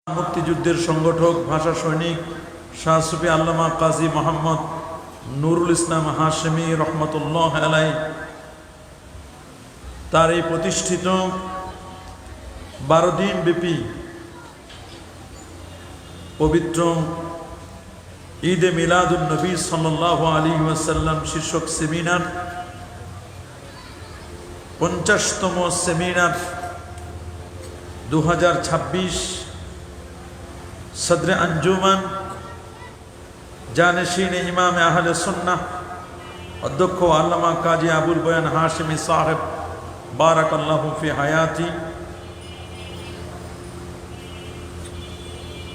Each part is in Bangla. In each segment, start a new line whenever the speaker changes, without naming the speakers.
মুক্তিযুদ্ধের সংগঠক ভাষা সৈনিক শাহ সুফি আল্লামা কাজী মোহাম্মদ নুরুল ইসলাম হাশেমি রহমতুল্লাহ আলাই তার এই প্রতিষ্ঠিত 12 দিন ব্যাপী পবিত্র ঈদে মিলাদুন নবী সাল্লাল্লাহু আলাইহি ওয়াসাল্লাম শীর্ষক সেমিনার 50তম সেমিনার 2026 सदर अंजुमन जानशीन इमाम अहले सुन्नाह अध्यक्ष अल्लामा काजी अबुल बयान हाशिमी साहिब बारकल्लाहु फी हयाती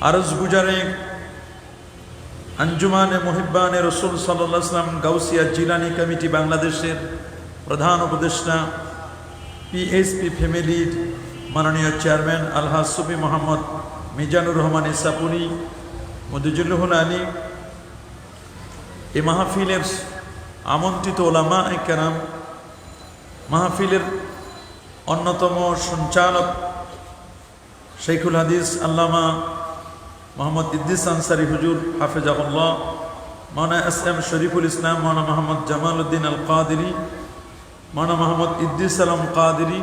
अर्ज गुजारे अंजुमान मुहिब्बान रसूल सल्लल्लाहु अलैहि वसल्लम गौसिया जिलानी कमिटी बांग्लादेशेर प्रधान उपदेष्टा पीएसपी फैमिलीर माननीय चेयरमैन अलहाज सुफी मोहम्मद মিজানুর রহমান ইসাপুরি মুদজিল্লুহুল আলী এই মাহফিলের আমন্ত্রিত ওলামা কেরাম, মাহফিলের অন্যতম সঞ্চালক শেখুল হাদিস আল্লামা মোহাম্মদ ইদ্রিস আনসারি হুজুর হাফেজাহুল্লাহ, মাওলানা এস এম শরীফুল ইসলাম, মাওলানা মোহাম্মদ জামাল উদ্দিন আল কাদেরী, মাওলানা মোহাম্মদ ইদ্রিস আলম কাদেরী,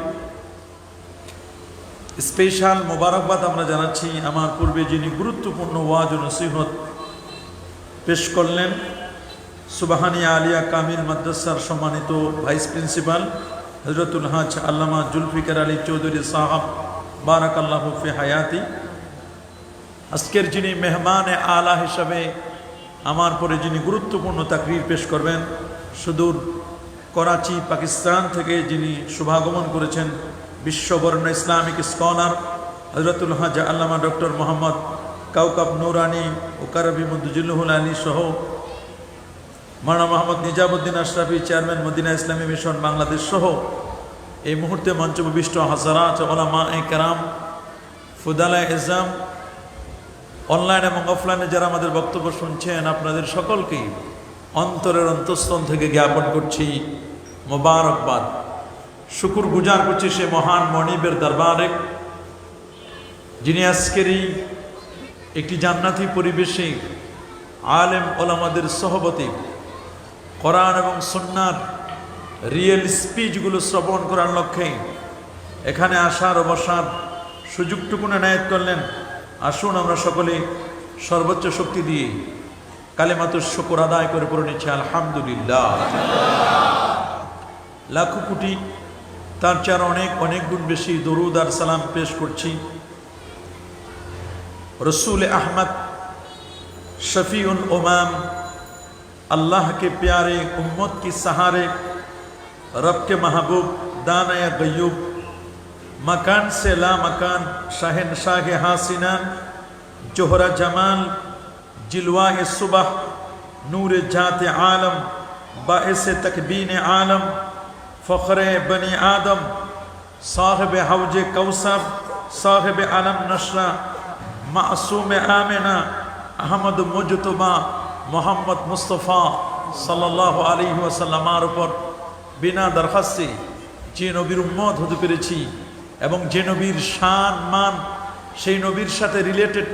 স্পেশাল মোবারকবাদ আমরা জানাচ্ছি আমার পূর্বে যিনি গুরুত্বপূর্ণ ওয়াজ ও নসিহত পেশ করলেন সুবহানিয়া আলিয়া কামিল মাদ্রাসার সম্মানিত ভাইস প্রিন্সিপাল হযরতুল হাজ আল্লামা জুলফিকার আলী চৌধুরী সাহাব বারাকাল্লাহু ফি হায়াতি। আজকের যিনি মেহমানে আলা হিসাবে আমার পরে যিনি গুরুত্বপূর্ণ তাকরীর পেশ করবেন, সুদূর করাচি পাকিস্তান থেকে যিনি শুভাগমন করেছেন বিশ্ববরণ্য ইসলামিক স্কলার হযরতুল হাজ আল্লামা ডক্টর মোহাম্মদ কাউকাব নুরানি ও কারবি মুদজিল্লুহুল আলী সহ মাওলানা মোহাম্মদ নিজামুদ্দিন আশরাফি চেয়ারম্যান মদিনা ইসলামী মিশন বাংলাদেশ সহ এই মুহূর্তে মঞ্চবিষ্ট হাজারাত ওলামা কেরাম, ফুদালায়ে ইজম, অনলাইন এবং অফলাইনে যারা আমাদের বক্তব্য শুনছেন, আপনাদের সকলকেই অন্তরের অন্তঃস্থল থেকে জ্ঞাপন করছি মোবারকবাদ, শুকুর গুজার করছি সে মহান মনিবের দরবারে যিনি আজকেরই একটি জান্নাতি পরিবেশে আলেম ওলামাদের সহবতে কোরআন এবং সুন্নাহর রিয়েল স্পিচগুলো শ্রবণ করার লক্ষ্যে এখানে আসার ও বসার সুযোগটুকু এনায়েত করলেন। আসুন আমরা সকলে সর্বোচ্চ শক্তি দিয়ে কালেমাতুশ শুকর আদায় করে পড়ে নিচ্ছি আলহামদুলিল্লাহ। লাখো কোটি তার চার অনেক অনেক গুণ বেশি দরুদ আর সালাম পেশ করছি रसूल अहमद शफीउल उमाम, अल्लाह के प्यारे, उम्मत की सहारे, रब के महबूब, दाना गयूब, मकान से ला मकान, शहनशाह हासिनान, जोहरा जमाल, जिलवा सुबह, नूर जात आलम, बाइस तकबीन आलम, फ़ख्रे बनी आदम, साहिब हौज कौसर, साहिब आलम नशरा, मासूम आमिना, अहमद मुजतबा मोहम्मद मुस्तफ़ा সাল্লাল্লাহু আলাইহি ওয়াসাল্লামের উপর বিনা দরখাস্তে যে নবীর উম্মত হতে পেরেছি এবং যে নবীর শান মান সেই নবীর সাথে রিলেটেড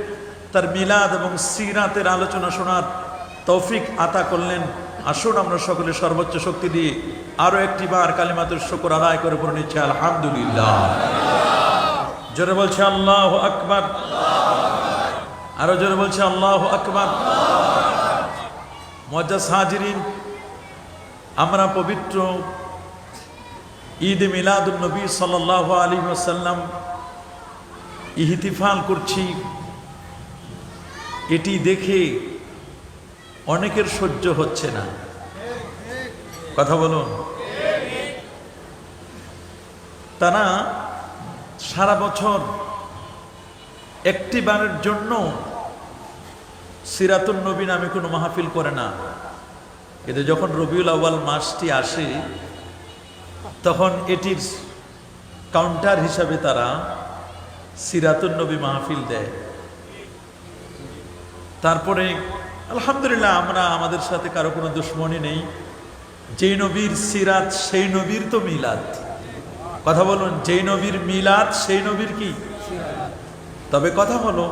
তার মিলাদ এবং সিরাতের আলোচনা শোনার তৌফিক আতা করলেন। আসুন আমরা সকলে সর্বোচ্চ শক্তি দিয়ে আরো একটি বার কালিমাতুশ শুকর আদায় করে পড়ে নিচ্ছি আলহামদুলিল্লাহ। জোরে বলছে আল্লাহু আকবার, আরো জোরে বলছে আল্লাহু আকবার। মুআজ্জাজ হাজিরিন, আমরা পবিত্র ঈদ মিলাদুন নবী সাল্লাল্লাহু আলাইহি ওয়াসাল্লাম ইহতিফাল করছি। এটি দেখে অনেকের সহ্য হচ্ছে না, কথা বলুন। তারা সারা বছর একটি বারের জন্য সিরাতুন নবী নামে কোনো মাহফিল করে না, কিন্তু যখন রবিউল আউয়াল মাসটি আসে তখন এটির কাউন্টার হিসাবে তারা সিরাতুন নবী মাহফিল দেয়। তারপরে আলহামদুলিল্লাহ আমরা আমাদের সাথে কারো কোনো দুশ্মনী নেই, যেই নবীর সিরাত সেই নবীর তো মিলাদ, কথা বলুন, যেই নবীর মিলাদ সেই নবীর কি তবে কথা হলো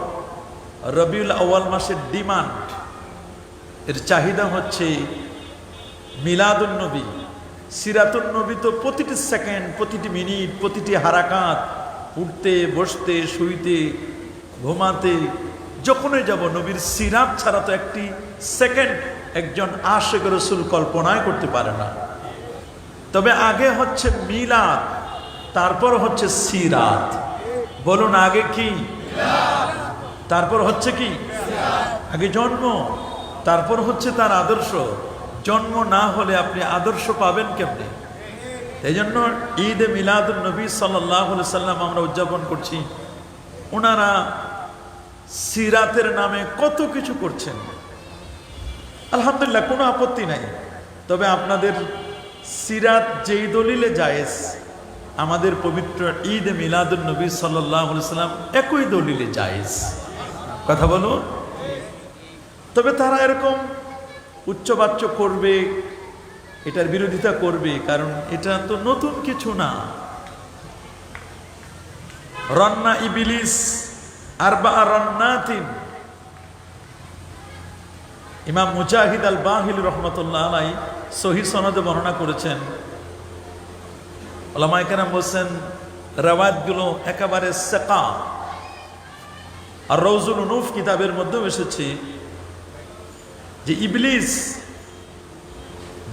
রবিউল আউয়াল মাসের ডিমান্ড, এর চাহিদা হচ্ছে মিলাদুন নবী, সিরাতুন নবী। তো প্রতিটি সেকেন্ড, প্রতিটি মিনিট, প্রতিটি হারাকাত, উঠতে বসতে শুইতে ঘুমাতে যখনই যাব, নবীর সিরাত ছাড়া তো একটি সেকেন্ড একজন আশিক রাসূল কল্পনাই করতে পারে না। তবে আগে হচ্ছে মিলাদ, তারপর হচ্ছে সিরাত। বলুন আগে কি, তারপর হচ্ছে কি? আগে জন্ম, তারপর হচ্ছে তার আদর্শ। জন্ম না হলে আপনি আদর্শ পাবেন কেমনে? এই জন্য ঈদে মিলাদুন নবী সাল্লাল্লাহু আলাইহি সাল্লাম আমরা উদযাপন করছি। ওনারা সিরাতের নামে কত কিছু করছেন, আলহামদুলিল্লাহ, কোনো আপত্তি নাই। তবে আপনাদের সিরাত যেই দলিলে জায়েজ, আমাদের পবিত্র ঈদে মিলাদুন নবী সাল্লাল্লাহু আলাইহি সাল্লাম একই দলিলে জায়েজ। কথা বলুন। তবে তারা এরকম উচ্চবাচ্য করবে, এটার বিরোধিতা করবে, কারণ এটা তো নতুন কিছু না। রান্না ইবলিস আরবা রান্নাতিন, ইমাম মুজাহিদ আল বাহিল রহমতুল্লাহ আলাইহি সহিহ সনদে বর্ণনা করেছেন। উলামায়ে কেরাম বলছেন রাওয়ায়াতগুলো একেবারে সাকা। আর রওজুল উনুফ কিতাবের মধ্যেও এসেছে যে ইবলিস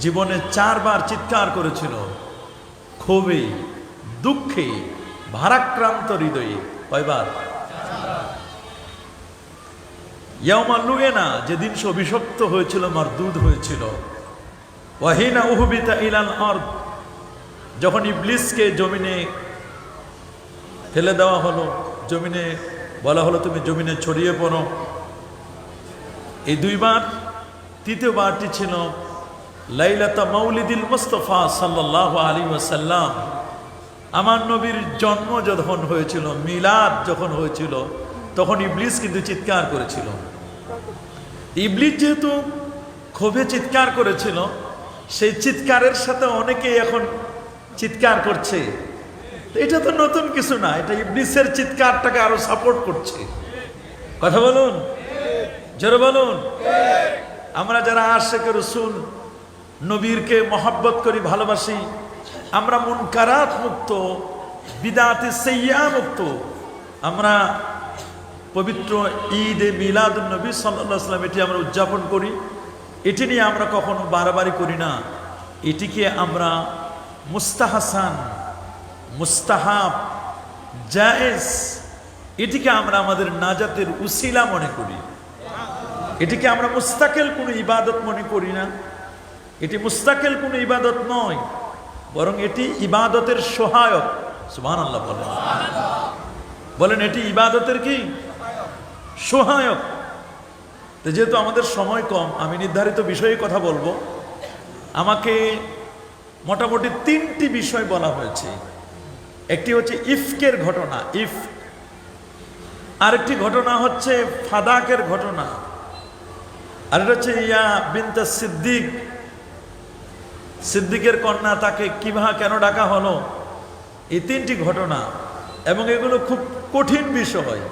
জীবনে 4 বার চিৎকার করেছিল, ক্ষোভে, দুঃখে, ভারাক্রান্ত হৃদয়ে। কয়বার? ইয়াউমা লুয়েনা, যেদিন সে অভিশপ্ত হয়েছিল, মারদুদ হয়েছিল। ওয়াহিনা উহবিতা ইলাল আরদ, যখন ইবলিসকে জমিনে ফেলে দেওয়া হলো, জমিনে বলা হলো তুমি জমিনে ছড়িয়ে পড়ো। এই 2 বার। তৃতীয়বারটি ছিল লাইলাতা মাউলিদিল মুস্তাফা সাল্লাল্লাহু আলাইহি ওয়াসাল্লাম, আমার নবীর জন্ম যখন হয়েছিল, মিলাদ যখন হয়েছিল, তখন ইবলিস কিন্তু চিৎকার করেছিল। ইবলিস যেহেতু ক্ষোভে চিৎকার করেছিল, সেই চিৎকারের সাথে অনেকেই এখন চিৎকার করছে। এটা তো নতুন কিছু না, এটা ইবলিসের চিৎকারটাকে আরো সাপোর্ট করছে। কথা বলুন, জোরে বলুন। আমরা যারা আশিকে রাসূল, নবীরকে মহব্বত করি, ভালোবাসি, আমরা মুনকারাত মুক্ত, বিদআতে সাইয়্যা মুক্ত। আমরা পবিত্র ঈদে মিলাদুন নবী সাল্লাল্লাহু আলাইহি ওয়াসাল্লাম এটি আমরা উদযাপন করি। এটি নিয়ে আমরা কখনো বাড়াবাড়ি করি না। এটিকে আমরা মুস্তাহাসান, মুস্তাহাব, জায়েজ, এটিকে আমরা আমাদের নাজাতের উসিলা মনে করি। এটিকে আমরা মুস্তাকিল কোনো ইবাদত মনে করি না। এটি মুস্তাকিল কোনো ইবাদত নয়, বরং এটি ইবাদতের সহায়ক। সুবহানাল্লাহ বলেন, বলেন এটি ইবাদতের কি? সহায়ক। তো যেহেতু আমাদের সময় কম, আমি নির্ধারিত বিষয়ে কথা বলবো। আমাকে মোটামুটি 3টি বিষয় বলা হয়েছে। একটি হচ্ছে ইফকের ঘটনা, ইফক। আরেকটি ঘটনা হচ্ছে ফাদাকের ঘটনা, আর এটা হচ্ছে ইয়া বিনতে সিদ্দিক, সিদ্দিকের কন্যা, তাকে কিভাবে কেন ডাকা হলো। এই 3টি ঘটনা, এবং এগুলো খুব কঠিন বিষয়,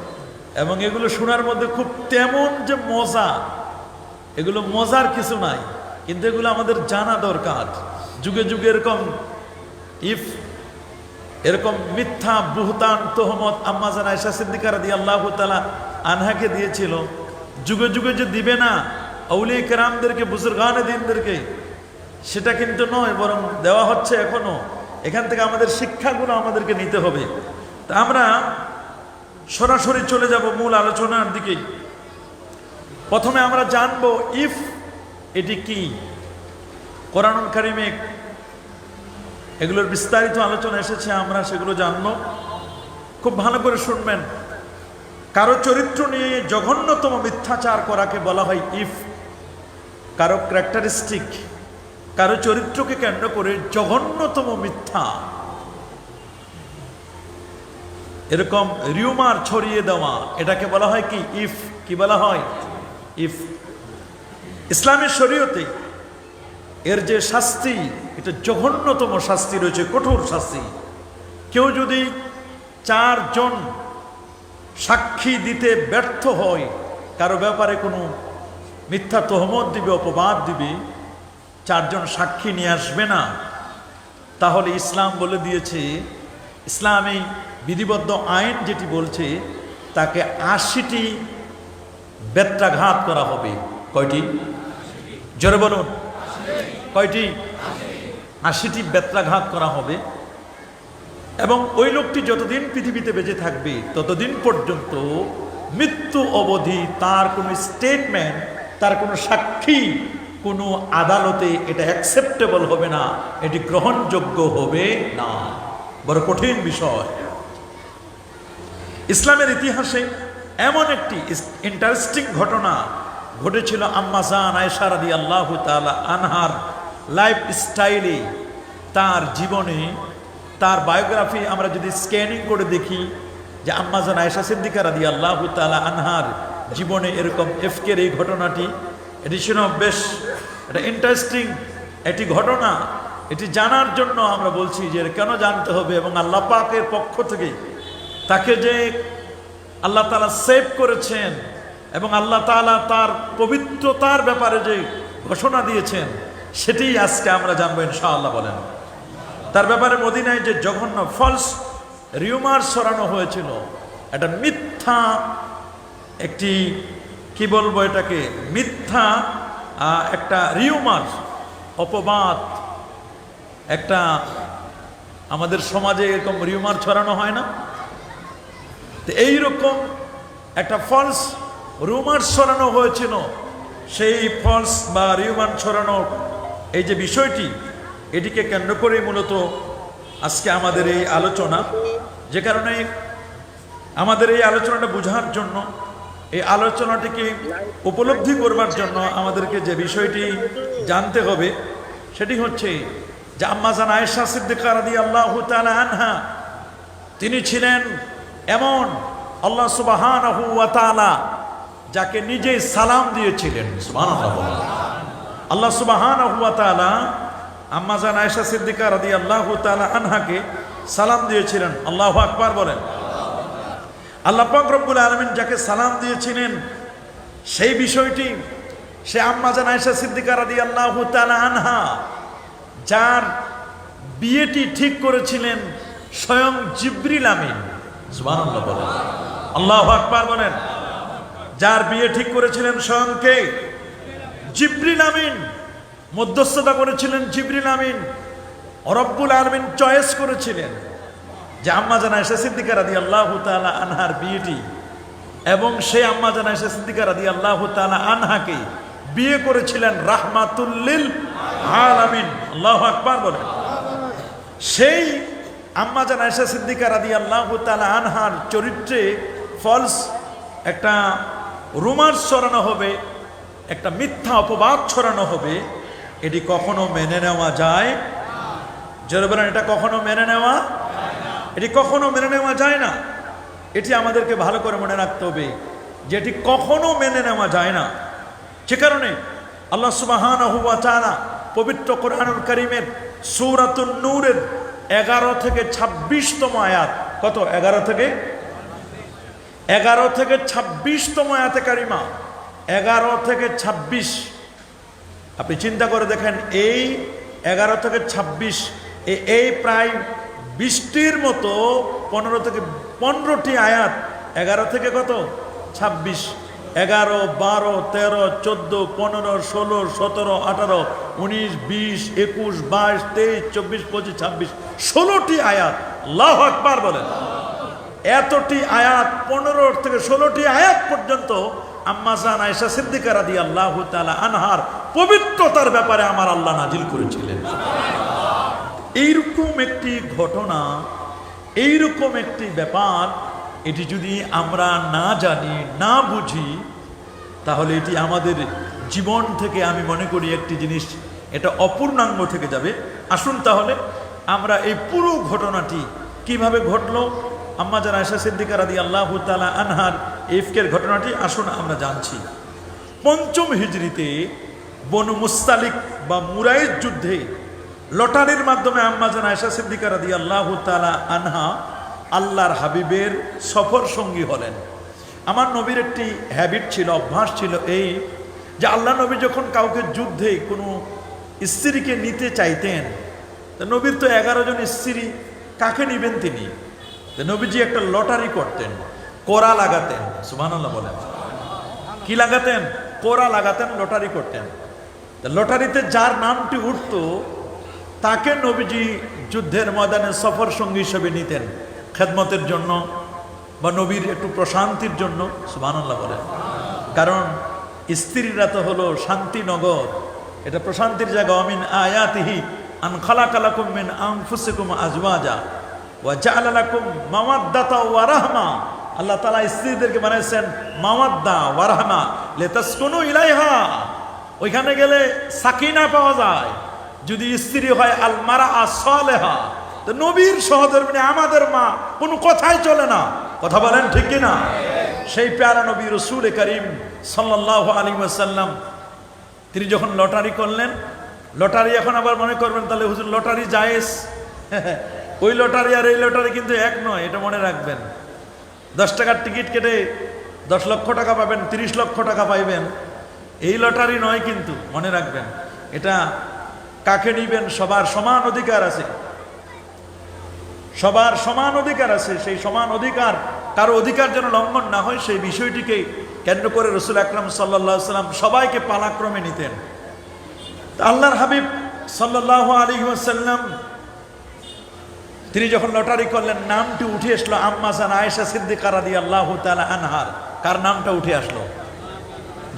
এবং এগুলো শোনার মধ্যে খুব তেমন যে মজা, এগুলো মজার কিছু নাই, কিন্তু এগুলো আমাদের জানা দরকার। যুগে যুগে এরকম মিথ্যা বুহতান তোহমত আম্মা জান আয়েশা সিদ্দিকা রাদিয়াল্লাহু তাআলা আনহাকে দিয়েছিল। যুগে যুগে যে দিবে না আউলিয়া কেরামদেরকে, বুজুর্গানে দ্বীনদেরকে, সেটা কিন্তু নয়, বরং দেওয়া হচ্ছে এখনো। এখান থেকে আমাদের শিক্ষাগুলো আমাদেরকে নিতে হবে। তা আমরা সরাসরি চলে যাব মূল আলোচনার দিকে। প্রথমে আমরা জানবো ইফ এটি কি। কোরআনুল কারীমে এগুলোর বিস্তারিত আলোচনা এসেছে, আমরা সেগুলো জানবো। খুব ভালো করে শুনবেন। কারো চরিত্র নিয়ে জঘন্যতম মিথ্যাচার করাকে বলা হয় ইফ। কারো ক্যারেক্টারিস্টিক, কারো চরিত্রকে কেন্দ্র করে জঘন্যতম মিথ্যা, এরকম রিউমার ছড়িয়ে দেওয়া, এটাকে বলা হয় কি? ইফ। কি বলা হয়? ইফ। ইসলামের শরীয়তে এর যে শাস্তি, এটা জঘন্যতম শাস্তি রয়েছে, কঠোর শাস্তি। কেউ যদি 4 জন সাক্ষী দিতে ব্যর্থ হয়, কারো ব্যাপারে কোনো মিথ্যা তহমত দিবে, অপবাদ দিবে, 4 জন সাক্ষী নিয়ে আসবে না, তাহলে ইসলাম বলে দিয়েছে, ইসলামী বিধিবদ্ধ আইন যেটি বলছে, তাকে 80টি বেত্রাঘাত করা হবে। কয়টি? জোরে বলুন, কয়টি? 80টি বেত্রাঘাত করা হবে। এবং ওই লোকটি যতদিন পৃথিবীতে বেঁচে থাকবে ততদিন পর্যন্ত মৃত্যু অবধি তার কোনো স্টেটমেন্ট, তার কোনো সাক্ষী কোনো আদালতে এটা অ্যাকসেপ্টেবল হবে না, এটি গ্রহণযোগ্য হবে না। বড় কঠিন বিষয়। ইসলামের ইতিহাসে এমন একটি ইন্টারেস্টিং ঘটনা ঘটেছিল আম্মা জান আয়েশা রাদিয়াল্লাহু তাআলা আনহার লাইফ স্টাইলে, তার জীবনে, তার বায়োগ্রাফি আমরা যদি স্ক্যানিং করে দেখি যে আম্মা জান আয়েশা সিদ্দিকা রাদিয়াল্লাহু তাআলা আনহার জীবনে এরকম এফকের এই ঘটনাটি, এটি ছিল বেশ একটা ইন্টারেস্টিং একটি ঘটনা। এটি জানার জন্য আমরা বলছি যে কেন জানতে হবে, এবং আল্লাহ পাকের পক্ষ থেকে তাকে যে আল্লাহ তাআলা সেভ করেছেন এবং আল্লাহ তাআলা তার পবিত্রতার ব্যাপারে যে ঘোষণা দিয়েছেন, সেটি আজকে আমরা জানবো ইনশাআল্লাহ। বলেন, তার ব্যাপারে মদিনায় যে জঘন্য ফলস রিউমার ছড়ানো হয়েছিল, এটা মিথ্যা একটি, কি বলবো এটাকে, মিথ্যা একটা রিউমার, অপবাদ। একটা আমাদের সমাজে এরকম রিউমার ছড়ানো হয় না? তো এইরকম একটা ফলস রুমার ছড়ানো হয়েছিল। সেই ফলস বা রিউমার ছড়ানো এই যে বিষয়টি, এটিকে কেন্দ্র করে মূলত আজকে আমাদের এই আলোচনা। যে কারণে আমাদের এই আলোচনাটা বোঝার জন্য, এই আলোচনাটিকে উপলব্ধি করবার জন্য আমাদেরকে যে বিষয়টি জানতে হবে সেটি হচ্ছে যে আম্মা জান আয়েশা সিদ্দিকা রাদিয়াল্লাহু তাআলা আনহা, তিনি ছিলেন এমন আল্লাহ সুবহানাহু ওয়া তাআলা যাকে নিজেই সালাম দিয়েছিলেন। সুবহানাল্লাহ। আল্লাহ সুবহানাহু ওয়া তাআলা আম্মা জান আয়েশা সিদ্দিকা রাদিয়াল্লাহু তাআলা আনহাকে সালাম দিয়েছিলেন। আল্লাহু আকবার বলেন। আল্লাহ পাক রব্বুল আলামিন যাকে সালাম দিয়েছিলেন, সেই বিষয়টি সে আম্মা জান আয়েশা সিদ্দিকা রাদিয়াল্লাহু তাআলা আনহা, যার বিয়েটি ঠিক করেছিলেন স্বয়ং জিবরিল আমিন। সুবহানাল্লাহ বলেন, আল্লাহু আকবার বলেন। যার বিয়ে ঠিক করেছিলেন স্বয়ং কে? জিবরিল আমিন। মধ্যস্থতা করেছিলেন জিবরিল আমিন। রব্বুল আলামিন চয়েস করেছিলেন যে আম্মা জান আয়েশা সিদ্দিকা রাদিয়াল্লাহু তাআলা আনহার বিয়েটি, এবং সেই আম্মা জান আয়েশা সিদ্দিকা রাদিয়াল্লাহু তাআলা আনহাকে বিয়ে করেছিলেন রাহমাতুল লিল আলামিন। আল্লাহু আকবার বলেন। সেই আম্মা জান আয়েশা সিদ্দিকা রাদিয়াল্লাহু তাআলা আনহার চরিত্রে ফলস একটা রুমার ছড়ানো হবে, একটা মিথ্যা অপবাদ ছড়ানো হবে, এটি কখনো মেনে নেওয়া যায়? যারা বলেন এটা কখনো মেনে নেওয়া, এটি কখনো মেনে নেওয়া যায় না। এটি আমাদেরকে ভালো করে মনে রাখতে হবে যে এটি কখনো মেনে নেওয়া যায় না। সে কারণে আল্লাহ সুবহানাহু ওয়া তাআলা পবিত্র কোরআনুল কারীমের সূরাতুন নূরের 11 থেকে 26তম আয়াত, কত? 11 থেকে 26তম আয়াতে কারিমা, 11 থেকে 26। আপনি চিন্তা করে দেখেন, এই 11 থেকে 26 এই প্রায় 20টির মতো 15 থেকে 15টি আয়াত, 11 থেকে কত? 26, 11, 12, 13, 14, 15, 16, 17, 18, 19, 20, 21, 22, 23, 24, 25, 26, 16টি আয়াত। আল্লাহু আকবার বলেন। এতটি আয়াত, 15 থেকে 16টি আয়াত পর্যন্ত আম্মা জান আয়েশা সিদ্দিকা রাদিয়াল্লাহু তাআলা আনহার পবিত্রতার ব্যাপারে আমার আল্লাহ নাজিল করেছিলেন। এইরকম একটি ঘটনা, এইরকম একটি ব্যাপার, এটি যদি আমরা না জানি, না বুঝি, তাহলে এটি আমাদের জীবন থেকে, আমি মনে করি একটি জিনিস, এটা অপূর্ণাঙ্গ থেকে যাবে। আসুন তাহলে আমরা এই পুরো ঘটনাটি কিভাবে ঘটলো, আম্মা জান আয়েশা সিদ্দিকা রাদিয়াল্লাহু তাআলা আনহার ইফকের ঘটনাটি আসুন আমরা জানছি। 5ম হিজরিতে বনু মুস্তালিক বা মুরাইজ যুদ্ধে লটারির মাধ্যমে আম্মা জান আয়েশা সিদ্দিকা রাদিয়াল্লাহু তাআলা আনহা আল্লাহর হাবিবের সফর সঙ্গী হলেন। আমার নবীর একটি হ্যাবিট ছিল, অভ্যাস ছিল এই যে আল্লাহ নবী যখন কাউকে যুদ্ধে কোনো স্ত্রীকে নিতে চাইতেন, তো নবীর তো 11 জন স্ত্রী, কাকে নিবেন তিনি? তো নবীজি একটা লটারি করতেন, কোরা লাগাতেন। সুবহানাল্লাহ বলেন। কি লাগাতেন? কোরা লাগাতেন, লটারি করতেন। লটারিতে যার নামটি উঠতো তাকে নবীজি যুদ্ধের ময়দানে সফর সঙ্গী হিসেবে নিতেন, খেদমতের জন্য বা নবীর একটু প্রশান্তির জন্য। সুবহানাল্লাহ বলেন। কারণ স্ত্রীরা তো হলো শান্তিনগর, এটা প্রশান্তির জায়গা। আমিন আয়াতিহি আন খালাকা লাকুম মিন আনফুসিকুম আজওয়াজা ওয়া জাআলা লাকুম মাওয়াদ্দাতা ওয়া রাহমা। আল্লাহ তাআলা স্ত্রীদেরকে বানাইছেন মাওয়াদ্দা ওয়া রাহমা লিতাসকুনু ইলাইহা। ওইখানে গেলে সাকিনা পাওয়া যায় যদি স্ত্রী হয় আল মারআ সালেহা। তো নবীর সহধর্মিণী আমাদের মা, কোনো কথাই চলে না। কথা বলেন ঠিক কি না? সেই প্যারা নবী রাসূল করিম সাল্লাল্লাহু আলাইহি ওয়াসাল্লাম তিনি যখন লটারি করলেন, লটারি এখন আবার মনে করবেন তাহলে হুজুর লটারি জায়েজ। ওই লটারি আর এই লটারি কিন্তু এক নয়, এটা মনে রাখবেন। 10 টাকার টিকিট কেটে 10 লক্ষ টাকা পাবেন, 30 লক্ষ টাকা পাইবেন, এই লটারি নয় কিন্তু, মনে রাখবেন। এটা কাকে নিবেন সবার সমান অধিকার আছে, সবার সমান অধিকার আছে। সেই সমান অধিকার, কারো অধিকার যেন লঙ্ঘন না হয়, সেই বিষয়টিকে কেন্দ্র করে রাসূল আকরাম সাল্লাল্লাহু আলাইহি ওয়াসাল্লাম সবাইকে পালাক্রমে নিতেন। আল্লাহর হাবিব সাল্লাল্লাহু আলাইহি ওয়াসাল্লাম তিনি যখন লটারি করলেন, নামটি উঠে আসলো আম্মা জান আয়েশা সিদ্দিকা রাদিয়াল্লাহু তাআলা আনহার। কার নামটা উঠে আসলো?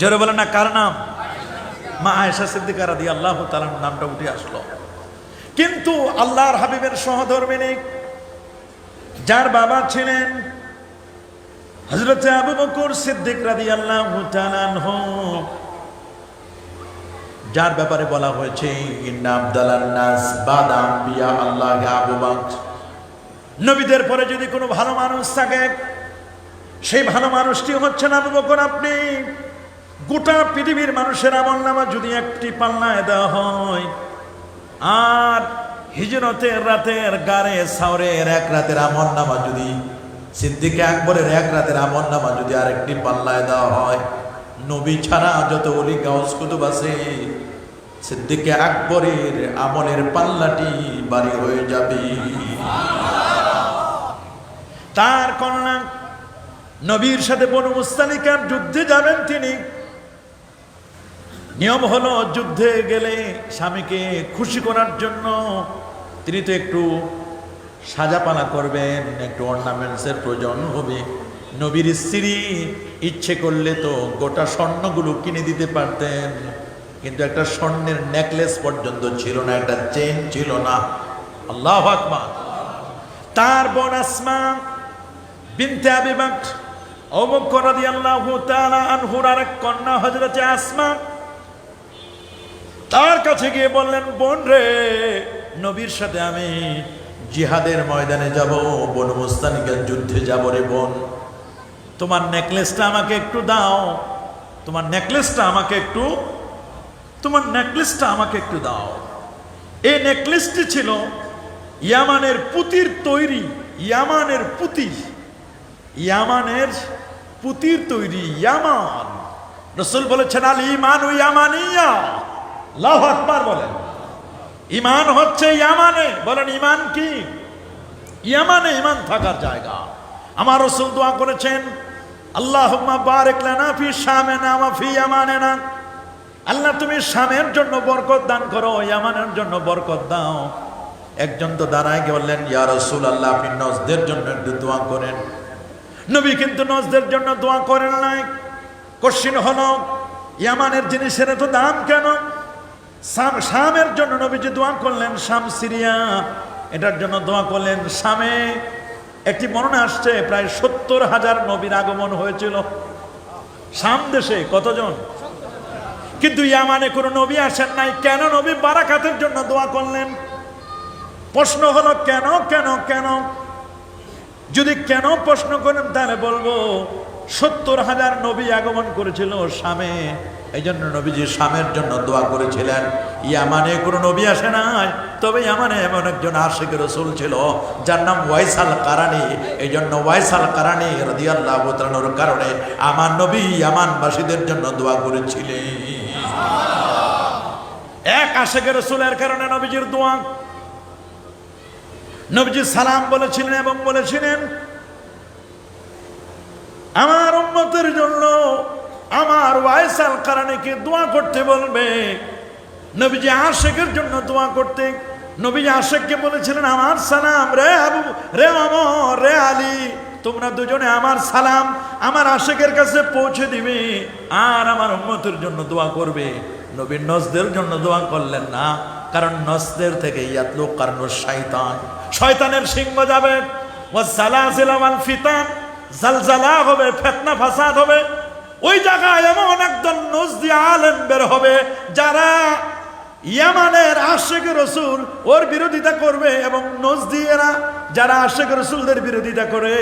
জোরে বলেন না, কার নাম? মা আয়েশা সিদ্দিকা রাদিয়াল্লাহু তাআলার নামটা উঠে আসলো। কিন্তু আল্লাহর হাবিবের সহধর্মিণী যার বাবা ছিলেন হযরত আবু বকর সিদ্দিক রাদিয়াল্লাহু তাআলা আনহু, যার ব্যাপারে বলা হয়েছে ইন্না আফদালান নাস বাদা আম্বিয়া আল্লাহ আবু বকর। নবীদের পরে যদি কোনো ভালো মানুষ থাকে, সেই ভালো মানুষটি হচ্ছেন আবু বকর। আপনি গোটা পৃথিবীর মানুষের আমলনামা যদি একটি পাল্লায় দেওয়া হয়, আর হিজরতের রাতের গারে সাওরের 1 রাতের আমলনামা যদি, সিদ্দিক আকবরের 1 রাতের আমলনামা যদি আরেকটি পাল্লায় দেওয়া হয়, নবী ছাড়া যত ওলি গাউস কুতুব আছে, সিদ্দিক আকবরের আমলের পাল্লাটি ভারী হয়ে যাবে। তার কন্যা নবীর সাথে বনু মুস্তালিকার যুদ্ধে যাবেন তিনি। নিয়ম হলো যুদ্ধে গেলে স্বামীকে খুশি করার জন্য তিনি তো একটু সাজাপালা করবেন, একটু অর্নামেন্টসের প্রয়োজন হবে। নবীর স্ত্রী ইচ্ছে করলে তো গোটা স্বর্ণগুলো কিনে দিতে পারতেন, কিন্তু একটা স্বর্ণের নেকলেস পর্যন্ত ছিল না, একটা চেন ছিল না। আল্লাহু আকবার। তার বোন আসমা বিনতে আবি বকর, আবু বকর রাদিয়াল্লাহু তাআলা আনহুর আরেক কন্যা হযরত আসমা, তার কাছে গিয়ে বললেন, বোন রে, নবীর সাথে আমি জিহাদের ময়দানে যাব, বনু মুস্তালিকার যুদ্ধে যাব রে বোন, তোমার নেকলেসটা আমাকে একটু দাও, তোমার নেকলেসটা আমাকে একটু, তোমার নেকলেসটা আমাকে একটু দাও। এই নেকলেসটি ছিল ইয়ামানের পুতির তৈরি, ইয়ামানের পুতি, ইয়ামানের পুতির তৈরি। ইয়ামান, রাসূল বলেছেন আল ঈমান ইয়ামানিয়া। আল্লাহু আকবার বলেন। ঈমান হচ্ছে ইয়ামানে। বলেন ঈমান কি? ইয়ামানে ঈমান থাকার জায়গা। আমার রাসূল দোয়া করেছেন, আল্লাহুম্মা বারিক লানা ফি শামিনা ওয়া ফি ইয়ামানিনা। আল্লাহ তুমি শামের জন্য বরকত দান করো, ইয়ামানের জন্য বরকত দাও। একজন তো দাঁড়ায় গিয়ে বললেন, ইয়া রাসূলুল্লাহ, আপনি নজদের জন্য একটু দোয়া করেন। নবী কিন্তু নজদের জন্য দোয়া করেন নাই। কোশ্চিন হলো, ইয়ামানের জিনিসের এত দাম কেন? শামের জন্য নবীজি দোয়া করলেন, শাম সিরিয়া, এটার জন্য দোয়া করলেন। শামে একটি বর্ণনা আসছে প্রায় 70,000 নবীর আগমন হয়েছিল শাম দেশে। কতজন? কিন্তু ইয়ামানে কোনো নবী আসেন নাই। কেন? নবী বারাকাতের জন্য দোয়া করলেন। প্রশ্ন হলো কেন কেন কেন? যদি কেন প্রশ্ন করেন তাহলে বলবো 70,000 নবী আগমন করেছিল শামে। এই জন্য নবীজি শামের জন্য দোয়া করেছিলেন। ইয়ামানে কোনো নবী আসে নাই, তবে ইয়ামানে এমন একজন আশিক রাসূল ছিল যার নাম ওয়াইসাল কারানি। এই জন্য ওয়াইসাল কারানি রাদিয়াল্লাহু তাআলার কারণে আমার নবী ইয়ামানবাসীদের জন্য দোয়া করেছিলেন। এক আশিক রাসূলের কারণে নবীজির দোয়া। নবীজি সালাম বলেছিলেন এবং বলেছিলেন আমার উম্মতের জন্য আমার ওয়াইসাল কারানিকে দোয়া করতে বলবে। নবীজি আশিকের জন্য দোয়া করতে, নবীজি আশিককে বলেছিলেন আমার সালাম রে আবু রে ওমর রে আলী, তোমরা দুজনে আমার সালাম আমার আশিকের কাছে পৌঁছে দিবে আর আমার উম্মতের জন্য দোয়া করবে। নবী নসদের জন্য দোয়া করলেন না, কারণ নসদের থেকে ইয়াতলু কারনুশ শয়তান, শয়তানের সিংহ যাবে। ওয়াজ জালাজিল ওয়াল ফিতান, জালজালা হবে, ফিতনা ফাসাদ হবে। ওই জায়গায় এমন একদল নজদি আলেম বের হবে যারা ইয়ামানের আশিক রাসূল ওর বিরোধিতা করবে, এবং নজদিয়েরা যারা আশিক রাসূলদের বিরোধিতা করে,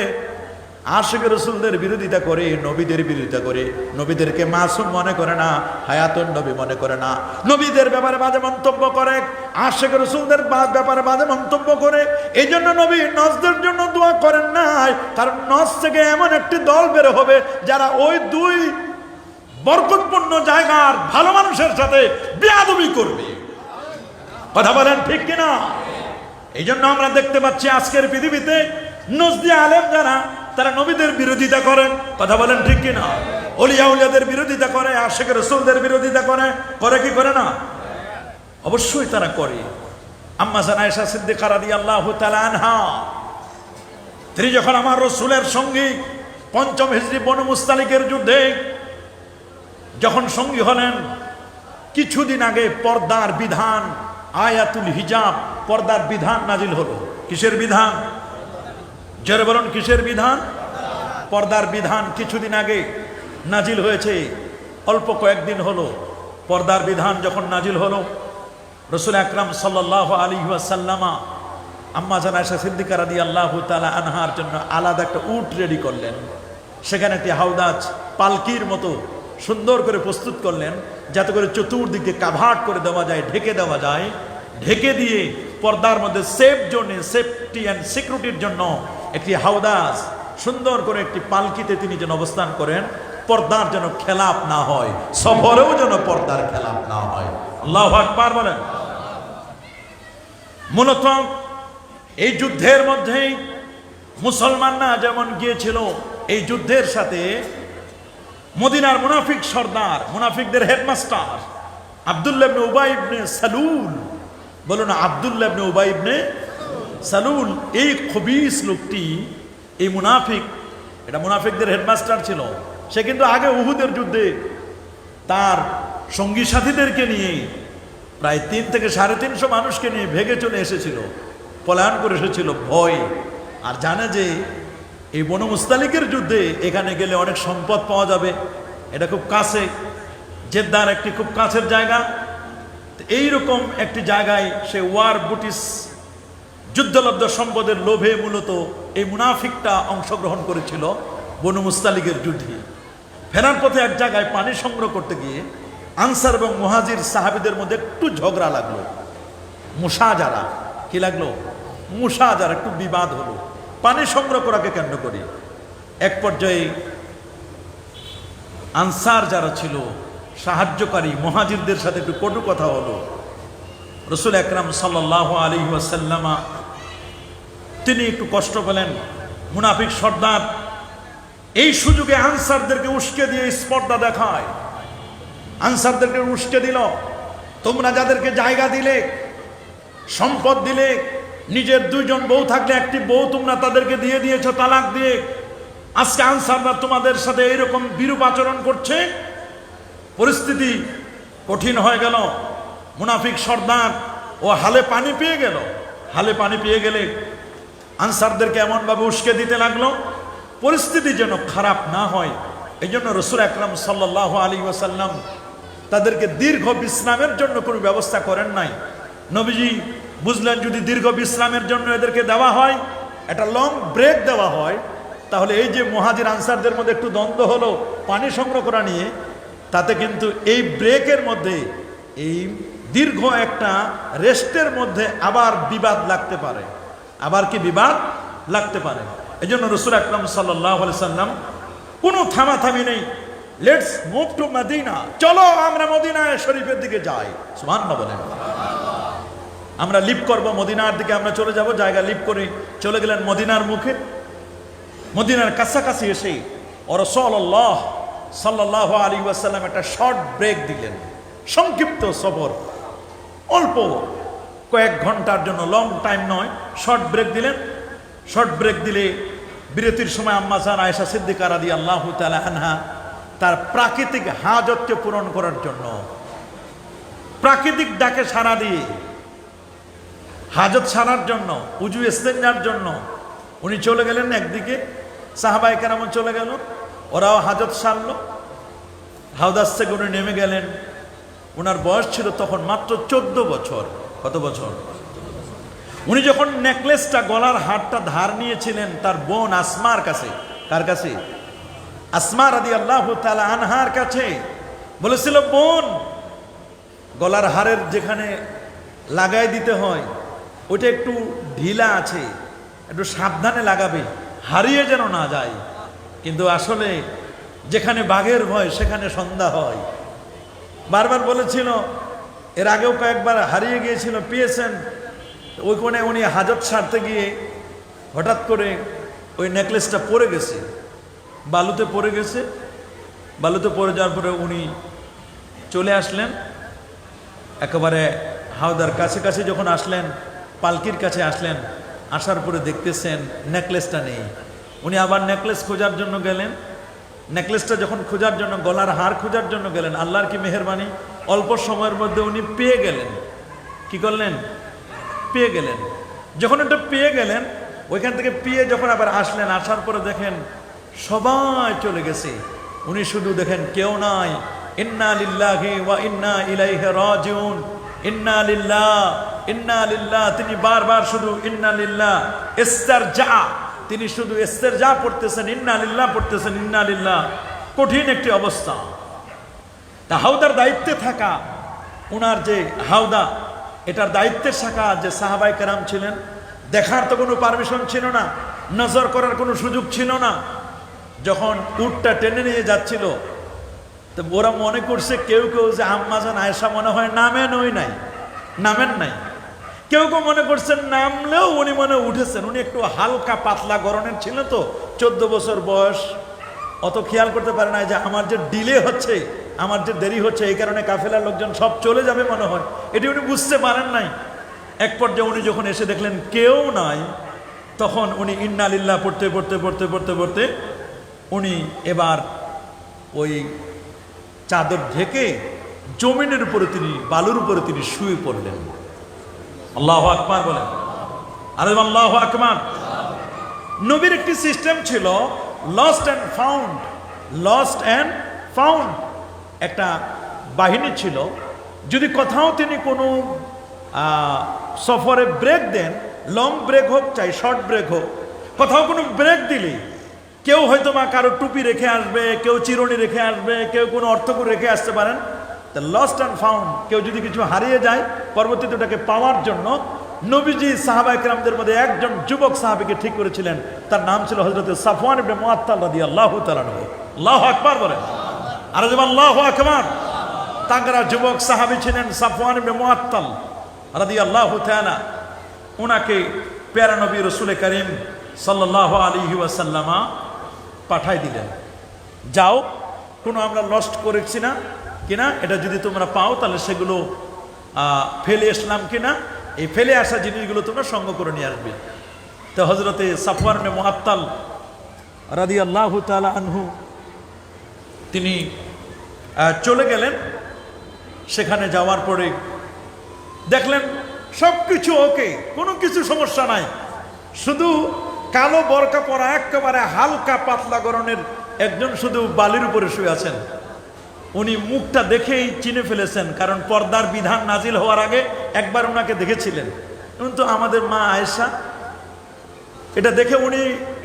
আশিক রাসূলদের বিরোধিতা করে, নবীদের বিরোধিতা করে, নবীদেরকে মাসুম মনে করে না, হায়াতুন নবী মনে করে না, নবীদের ব্যাপারে বাজে মন্তব্য করে, আশিক রাসূলদের ব্যাপারে বাজে মন্তব্য করে। এই জন্য নবী নজদের জন্য দোয়া করেন নাই, কারণ নজ থেকে এমন একটি দল বের হবে যারা ওই দুই বরকতপূর্ণ জায়গার ভালো মানুষের সাথে বেয়াদবি করবে। কথা বলেন ঠিক কিনা? এই জন্য আমরা দেখতে পাচ্ছি আজকের পৃথিবীতে নজদি আলেম যারা, তারা নবীদের বিরোধিতা করেন। কথা বলেন ঠিক কিনা? ওলিয়া উলিয়াদের বিরোধিতা করে, আশিক রাসূলদের বিরোধিতা করে, করে কি করে না? অবশ্যই তারা করে। আম্মা জান আয়েশা সিদ্দিকা রাদিয়াল্লাহু তাআলা আনহা, তিনি যখন আমার রাসূলের সঙ্গী ৫ম হিজরি বনু মুস্তালিকের যুদ্ধে যখন সঙ্গী হলেন, কিছুদিন আগে পর্দার বিধান, আয়াতুল হিজাব, পর্দার বিধান নাজিল হলো। কিসের বিধান? জোরে বলুন, কিসের বিধান? পর্দার বিধান কিছুদিন আগে নাজিল হয়েছে, অল্প কয়েকদিন হলো। পর্দার বিধান যখন নাজিল হলো, রাসূল আকরাম সাল্লাল্লাহু আলাইহি ওয়াসাল্লাম আম্মা জান আয়েশা সিদ্দিকা রাদিয়াল্লাহু তাআলা আনহার জন্য আলাদা একটা উট রেডি করলেন। সেখানে একটি হাউদাজ পালকির মতো সুন্দর করে প্রস্তুত করলেন, যাতে করে চতুর্দিকে কাভার্ড করে দেওয়া যায়, ঢেকে দেওয়া যায়। ঢেকে দিয়ে পর্দার মধ্যে সেফ জোনে, সেফটি অ্যান্ড সিকিউরিটির জন্য একটি হাউদাজ সুন্দর করে একটি পালকিতে তিনি যেন অবস্থান করেন, পর্দার যেন খেলাপ না হয়, সফরেও যেন পর্দার খেলাপ না হয়। আল্লাহু আকবার বলেন। মূলত এই যুদ্ধের মধ্যেই মুসলমানরা যেমন গিয়েছিল, এই যুদ্ধের সাথে মদিনার মুনাফিক সর্দার, মুনাফিকদের হেডমাস্টার আব্দুল্লাহ ইবনে উবাই ইবনে সালুল, বলুন আব্দুল্লাহ ইবনে উবাই ইবনে সালুল, এই খবিস লোকটি, এই মুনাফিক, এটা মুনাফিকদের হেডমাস্টার ছিল। সে কিন্তু আগে উহুদের যুদ্ধে তার সঙ্গী সাথীদেরকে নিয়ে প্রায় ৩ থেকে ৩৫০ মানুষকে নিয়ে ভেগে চলে এসেছিল, পলায়ন করে এসেছিল ভয়। আর জানে যে এই বনু মুস্তালিকের যুদ্ধে এখানে গেলে অনেক সম্পদ পাওয়া যাবে, এটা খুব কাছে, জেদ্দার একটি খুব কাছের জায়গা। এইরকম একটি জায়গায় সে ওয়ার বুটিস, যুদ্ধলব্ধ সম্পদের লোভে মূলত এই মুনাফিকটা অংশগ্রহণ করেছিল বনু মুস্তালিকের যুদ্ধে। ফেরার পথে এক জায়গায় পানি সংগ্রহ করতে গিয়ে আনসার এবং মুহাজির সাহাবীদের মধ্যে একটু ঝগড়া লাগলো, মুশাজারা। কি লাগলো? মুশাজারা, একটু বিবাদ হলো পানি সংগ্রহ করাকে কেন্দ্র করে। এক পর্যায়ে আনসার যারা ছিল, সাহায্যকারী মুহাজিরদের সাথে একটু কটু কথা হলো। রাসূল আকরাম সাল্লাল্লাহু আলাইহি ওয়াসাল্লাম তিনি একটু কষ্ট পেলেন। মুনাফিক সর্দার এই সুযোগে আনসারদেরকে উস্কে দিয়ে স্পর্ধা দেখায়, আনসারদেরকে উস্কে দিল, তোমরা যাদেরকে জায়গা দিলে, সম্পদ দিলে, নিজের 2 জন বউ থাকলে একটি বউ তোমরা তাদেরকে দিয়ে দিয়েছ তালাক দিয়ে, আজকে আনসাররা তোমাদের সাথে এইরকম বিরূপ আচরণ করছে। পরিস্থিতি কঠিন হয়ে গেল। মুনাফিক সর্দার ও হালে পানি পেয়ে গেল। হালে পানি পেয়ে গেলে আনসারদেরকে এমনভাবে উস্কে দিতে লাগলো, পরিস্থিতি যেন খারাপ না হয়। এই জন্য রাসূল আকরাম সাল্লাল্লাহু আলাইহি ওয়াসাল্লাম তাদেরকে দীর্ঘ বিশ্রামের জন্য কোনো ব্যবস্থা করেন নাই। নবীজি বুঝলেন যদি দীর্ঘ বিশ্রামের জন্য এদেরকে দেওয়া হয়, একটা লং ব্রেক দেওয়া হয়, তাহলে এই যে মুহাজির আনসারদের মধ্যে একটু দ্বন্দ্ব হলো পানি সংগ্রহ করা নিয়ে, তাতে কিন্তু এই ব্রেকের মধ্যে, এই দীর্ঘ একটা রেস্টের মধ্যে আবার বিবাদ লাগতে পারে, আবার কি বিবাদ লাগতে পারে। এই জন্য রাসূল আকরাম সাল্লাল্লাহু আলাইহি সাল্লাম কোনো থামাথামি নেই, লেটস মুভ টু মদিনা, চলো আমরা মদিনা শরীফের দিকে যাই। সুবহানাল্লাহ বলেন। আমরা লিভ করব মদিনার দিকে, আমরা চলে যাব, জায়গা লিভ করে চলে গেলেন মদিনার মুখে। মদিনার কাছাকাছি এসে রাসূলুল্লাহ সাল্লাল্লাহু আলাইহি ওয়াসাল্লাম একটা শর্ট ব্রেক দিলেন, সংক্ষিপ্ত সফর, অল্প কয়েক ঘন্টার জন্য, লং টাইম নয়, শর্ট ব্রেক দিলেন। শর্ট ব্রেক দিলে বিরতির সময় আম্মা জান আয়েশা সিদ্দিকা রাদিয়াল্লাহু তাআলা আনহা তার প্রাকৃতিক হাজতকে পূরণ করার জন্য, প্রাকৃতিক ডাকে সাড়া দিয়ে হাজত সারার জন্য, উজু ইস্তেঞ্জার জন্য উনি চলে গেলেন একদিকে, সাহাবায়ে কেরাম চলে গেল, ওরাও হাজত সারল। হাউদাস থেকে উনি নেমে গেলেন। ওনার বয়স ছিল তখন মাত্র 14 বছর। কত বছর? উনি যখন নেকলেসটা, গলার হারটা ধার নিয়েছিলেন তার বোন আসমার কাছে। কার কাছে? আসমা রাদিয়াল্লাহু তাআলা আনহার কাছে। বলেছিল, বোন, গলার হারের যেখানে লাগাই দিতে হয় ওটা একটু ঢিলা আছে, একটু সাবধানে লাগাবে, হারিয়ে যেন না যায়। কিন্তু আসলে যেখানে বাঘের ভয় সেখানে সন্ধ্যা হয়। বারবার বলেছিল, এর আগেও কয়েকবার হারিয়ে গিয়েছিল, পেয়েছেন। ওই কোণে উনি হাজত সারতে গিয়ে হঠাৎ করে ওই নেকলেসটা পড়ে গেছে, বালুতে পড়ে গেছে। বালুতে পড়ে যাওয়ার পরে উনি চলে আসলেন একেবারে হাওদার কাছে যখন আসলেন, পালকির কাছে আসলেন, আসার পরে দেখতেছেন নেকলেসটা নেই। উনি আবার নেকলেস খোঁজার জন্য গেলেন। নেকলেসটা যখন খোঁজার জন্য, গলার হার খোঁজার জন্য গেলেন, আল্লাহর কি মেহেরবানি, অল্প সময়ের মধ্যে উনি পেয়ে গেলেন। কি করলেন? পেয়ে গেলেন। যখন এটা পেয়ে গেলেন, ওইখান থেকে পেয়ে যখন আবার আসলেন, আসার পরে দেখেন সবাই চলে গেছে, উনি শুধু দেখেন কেউ নাই। ইন্না লিল্লাহি ওয়া ইন্না ইলাইহি রাজিউন, ইন্না লিল্লাহ, ইন্না লিল্লাহ। তিনি বারবার শুধু ইন্না লিল্লাহ, ইস্তিরজা, তিনি শুধু ইস্তিরজা পড়তেছেন, ইন্না লিল্লাহ পড়তেছেন, ইন্না লিল্লাহ। কঠিন একটি অবস্থা। তা হাওদার দায়িত্বে থাকা, ওনার যে হাওদা, এটার দায়িত্বের শাখা যে সাহাবায়ে কেরাম ছিলেন, দেখার তো কোনো পারমিশন ছিল না, নজর করার কোনো সুযোগ ছিল না। যখন উটটা টেনে নিয়ে যাচ্ছিল, তো ওরা মনে করছে কেউ কেউ যে আম্মা জান আয়েশা মনে হয় নামেন নাই। কেউ কেউ মনে করছেন নামলেও উনি মনে উঠেছেন। উনি একটু হালকা পাতলা গরনের ছিল তো, 14 বছর বয়স, অত খেয়াল করতে পারে না যে আমার যে ডিলে হচ্ছে, আমার যে দেরি হচ্ছে, এই কারণে কাফেলার লোকজন সব চলে যাবে মনে হয়, এটি উনি বুঝতে পারেন নাই। এক পর্যায়ে উনি যখন এসে দেখলেন কেউ নাই, তখন উনি ইন্না লিল্লাহ পড়তে উনি এবার ওই চাদর ঢেকে জমিনের উপরে, তিনি বালুর উপরে তিনি শুয়ে পড়লেন। আল্লাহু আকবার বলেন। আরে আল্লাহু আকবার। নবীর একটি সিস্টেম ছিল, লস্ট অ্যান্ড ফাউন্ড একটা বাহিনী ছিল। যদি কোথাও তিনি কোনো সফরে ব্রেক দেন, লং ব্রেক হোক চাই শর্ট ব্রেক হোক, কোথাও কোনো ব্রেক দিলে কেউ হয়তো বা কারো টুপি রেখে আসবে, কেউ চিরুনি রেখে আসবে, কেউ কোনো অর্থকূট রেখে আসতে পারেন। দ্য লস্ট অ্যান্ড ফাউন্ড, কেউ যদি কিছু হারিয়ে যায়, পরবর্তীতে ওটাকে পাওয়ার জন্য নবীজি সাহাবায়ে কেরামদের মধ্যে একজন যুবক সাহাবীকে ঠিক করেছিলেন। তার নাম ছিল হযরত সাফওয়ান ইবনে মুআত্তাল রাদিয়াল্লাহু তাআলা আনহু। আল্লাহু আকবার বলেন। আর আল্লাহু আকবার। তাগরা যুবক সাহাবী ছিলেন সাফওয়ান ইবনে মুআত্তাল রাদিয়াল্লাহু তাআলা। ওনাকে প্যারা নবী রাসূল করিম সাল্লাল্লাহু আলাইহি ওয়াসাল্লাম পাঠাই দিলেন, যাও, কোনো আমরা লস্ট করেছি না কিনা, এটা যদি তোমরা পাও তাহলে সেগুলো ফেলে আসলাম কিনা, এই ফেলে আসা জিনিসগুলো তোমরা সঙ্গ করে নিয়ে আসবে। তো হযরতে সাফওয়ান ইবনে মুআত্তাল রাদিয়াল্লাহু তাআলা আনহু তিনি চলে গেলেন। সেখানে যাওয়ার পরে দেখলেন সব কিছু ওকে, কোনো কিছু সমস্যা নাই, শুধু কালো বরকা পরা একেবারে হালকা পাতলা গরনের একজন শুধু বালির উপরে শুয়ে আছেন। উনি মুখটা দেখেই চিনে ফেলেছেন, কারণ পর্দার বিধান নাজিল হওয়ার আগে একবার ওনাকে দেখেছিলেন। কিন্তু আমাদের মা আয়েশা এটা দেখে উনি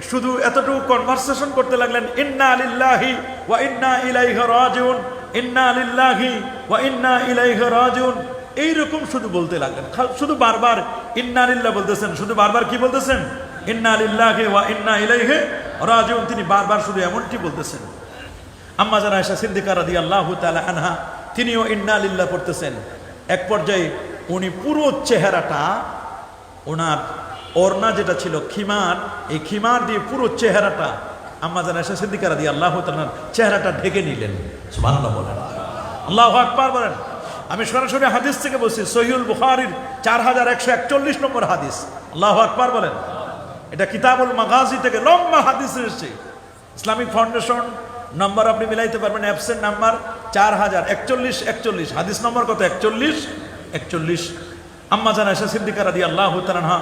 শুধু এতটুকু কনভারসেশন করতে লাগলেন, ইন্না লিল্লাহি ওয়া ইন্না ইলাইহি রাজিউন, ইন্না লিল্লাহি ওয়া ইন্না ইলাইহি রাজিউন, এইরকম শুধু বলতে লাগলেন। শুধু বারবার ইন্না লিল্লাহ বলতেছেন, শুধু বারবার কি বলতেছেন? ইন্না লিল্লাহি ওয়া ইন্না ইলাইহি রাজিউন। তিনি বারবার শুধু এমনটি বলতেছেন। আম্মা জান আয়েশা সিদ্দিকা রাদিয়াল্লাহু তাআলা আনহা তিনিও ইন্না লিল্লাহ পড়তেছেন। এক পর্যায়ে উনি পুরো চেহারাটা, ওনার ওড়না যেটা ছিল খিমার, এই খিমার দিয়ে পুরো চেহারাটা আম্মা জান আয়েশা সিদ্দিকা রাদিয়াল্লাহু তাআলার চেহারাটা ঢেকে নিলেন। সুবহানাল্লাহ বলেন, আল্লাহু আকবার বলেন। আমি সরাসরি হাদিস থেকে বলছি, সহিহুল বুখারীর 4141 নম্বর হাদিস। আল্লাহু আকবার বলেন। এটা কিতাবুল মাগাজি থেকে লম্বা হাদিস এসেছে। ইসলামিক ফাউন্ডেশন নাম্বার আপনি মিলাইতে পারবেন, অ্যাবসেন্ট নাম্বার 4041 হাদিস নম্বর কত? 41। আম্মা জান আয়েশা সিদ্দিকা রাদিয়াল্লাহু তাআলা আনহা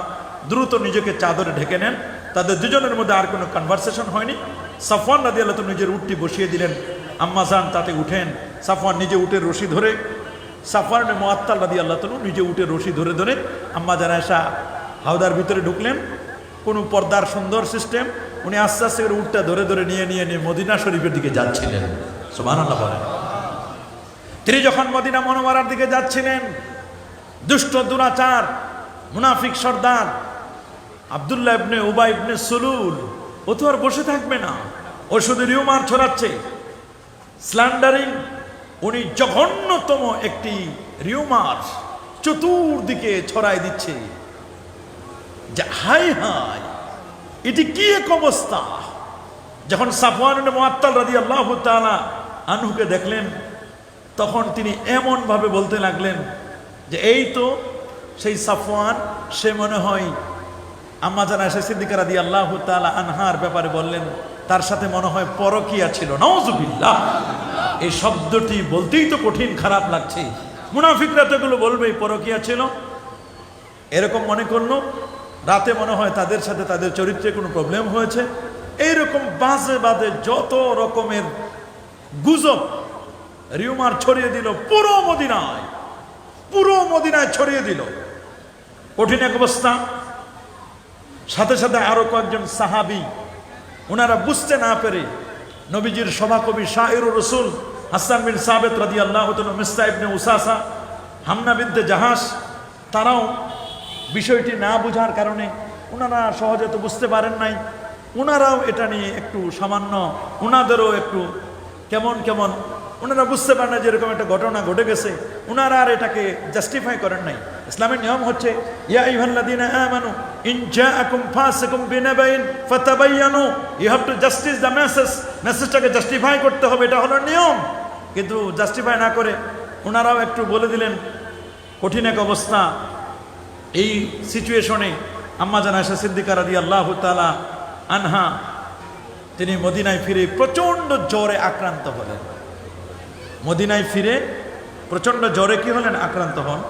দ্রুত নিজেকে চাদরে ঢেকে নেন। তাদের দুজনের মধ্যে আর কোনো কনভারসেশন হয়নি। সাফওয়ান রাদিয়াল্লাহু তাআলা নিজের উটটি বসিয়ে দিলেন, আম্মা জান তাতে উঠেন। সাফওয়ান নিজে উটের রশি ধরে, সাফওয়ান মুআত্তাল রাদিয়াল্লাহু তাআলা নিজে উটের রশি ধরে ধরে আম্মা জান আয়েশা হাওদার ভিতরে ঢুকলেন। কোনো পর্দার সুন্দর সিস্টেম, উনি আস্তে আস্তে করে উটটা ধরে ধরে নিয়ে মদিনা শরীফের দিকে যাচ্ছিলেন। সুবহানাল্লাহ বলেন। তিনি যখন মদিনা মুনাওয়ারার দিকে যাচ্ছিলেন, দুষ্ট দুরাচার মুনাফিক সর্দার আব্দুল্লাহ ইবনে উবাই ইবনে সুলুল ও তো আর বসে থাকবে না, ও শুধু রিউমার ছড়াচ্ছে, স্ল্যান্ডারিং। উনি জঘন্যতম একটি রিউমার চতুর্দিকে ছড়াই দিচ্ছে। হাই হাই, এটি কি এক অবস্থা! যখন সাফওয়ান ইবনে মুআত্তাল রাদিয়াল্লাহু তাআলা আনহুকে দেখলেন, তখন তিনি এমন ভাবে বলতে লাগলেন যে এই তো সেই সাফওয়ান, সে মনে হয় আম্মা জান আয়েশা সিদ্দিকা রাদিয়াল্লাহু তাআলা আনহার ব্যাপারে বললেন তার সাথে মনে হয় পরকিয়া ছিল। নাউযুবিল্লাহ। এই শব্দটি বলতেই তো কঠিন খারাপ লাগছে। মুনাফিকরা তো এগুলো বলবেই, পরকিয়া ছিল। এরকম মনে করলো, রাতে মনে হয় তাদের সাথে তাদের চরিত্রে কোনো প্রবলেম হয়েছে। এইরকম বাজে বাজে যত রকমের গুজব রিউমার ছড়িয়ে দিল পুরো মদিনায় ছড়িয়ে দিল। কঠিন এক অবস্থা। সাথে সাথে আরো কয়েকজন সাহাবী, ওনারা বুঝতে না পেরে নবীজির সভাকবি শায়রুর রাসূল হাসান বিন সাবিত রাদিয়াল্লাহু তাআলা, মিসতা ইবনে উসাসা, হামনা বিনতে জাহাস, তারাও বিষয়টি না বোঝার কারণে ওনারা সহজে তো বুঝতে পারেন নাই। ওনারাও এটা নিয়ে একটু সামান্য, ওনাদেরও একটু কেমন ওনারা বুঝতে পারেন না যে এরকম একটা ঘটনা ঘটে গেছে। ওনারা আর এটাকে জাস্টিফাই করেন নাই। ইসলামের নিয়ম হচ্ছে ইয়া আইয়ুহাল্লাযীনা আমানু ইন জাআকুম ফাসিকুম বিনাবাইন ফাতাবায়ানু, you have to justice the মেসেজটাকে জাস্টিফাই করতে হবে, এটা হলো নিয়ম। কিন্তু জাস্টিফাই না করে ওনারাও একটু বলে দিলেন। কঠিন এক অবস্থা। এই সিচুয়েশনে আম্মা জান আয়েশা সিদ্দিকা রাদিয়াল্লাহু তাআলা আনহা তিনি মদিনায় ফিরে প্রচণ্ড জ্বরে আক্রান্ত হলেন। মদিনায় ফিরে প্রচণ্ড জ্বরে কি হলেন? আক্রান্ত হন।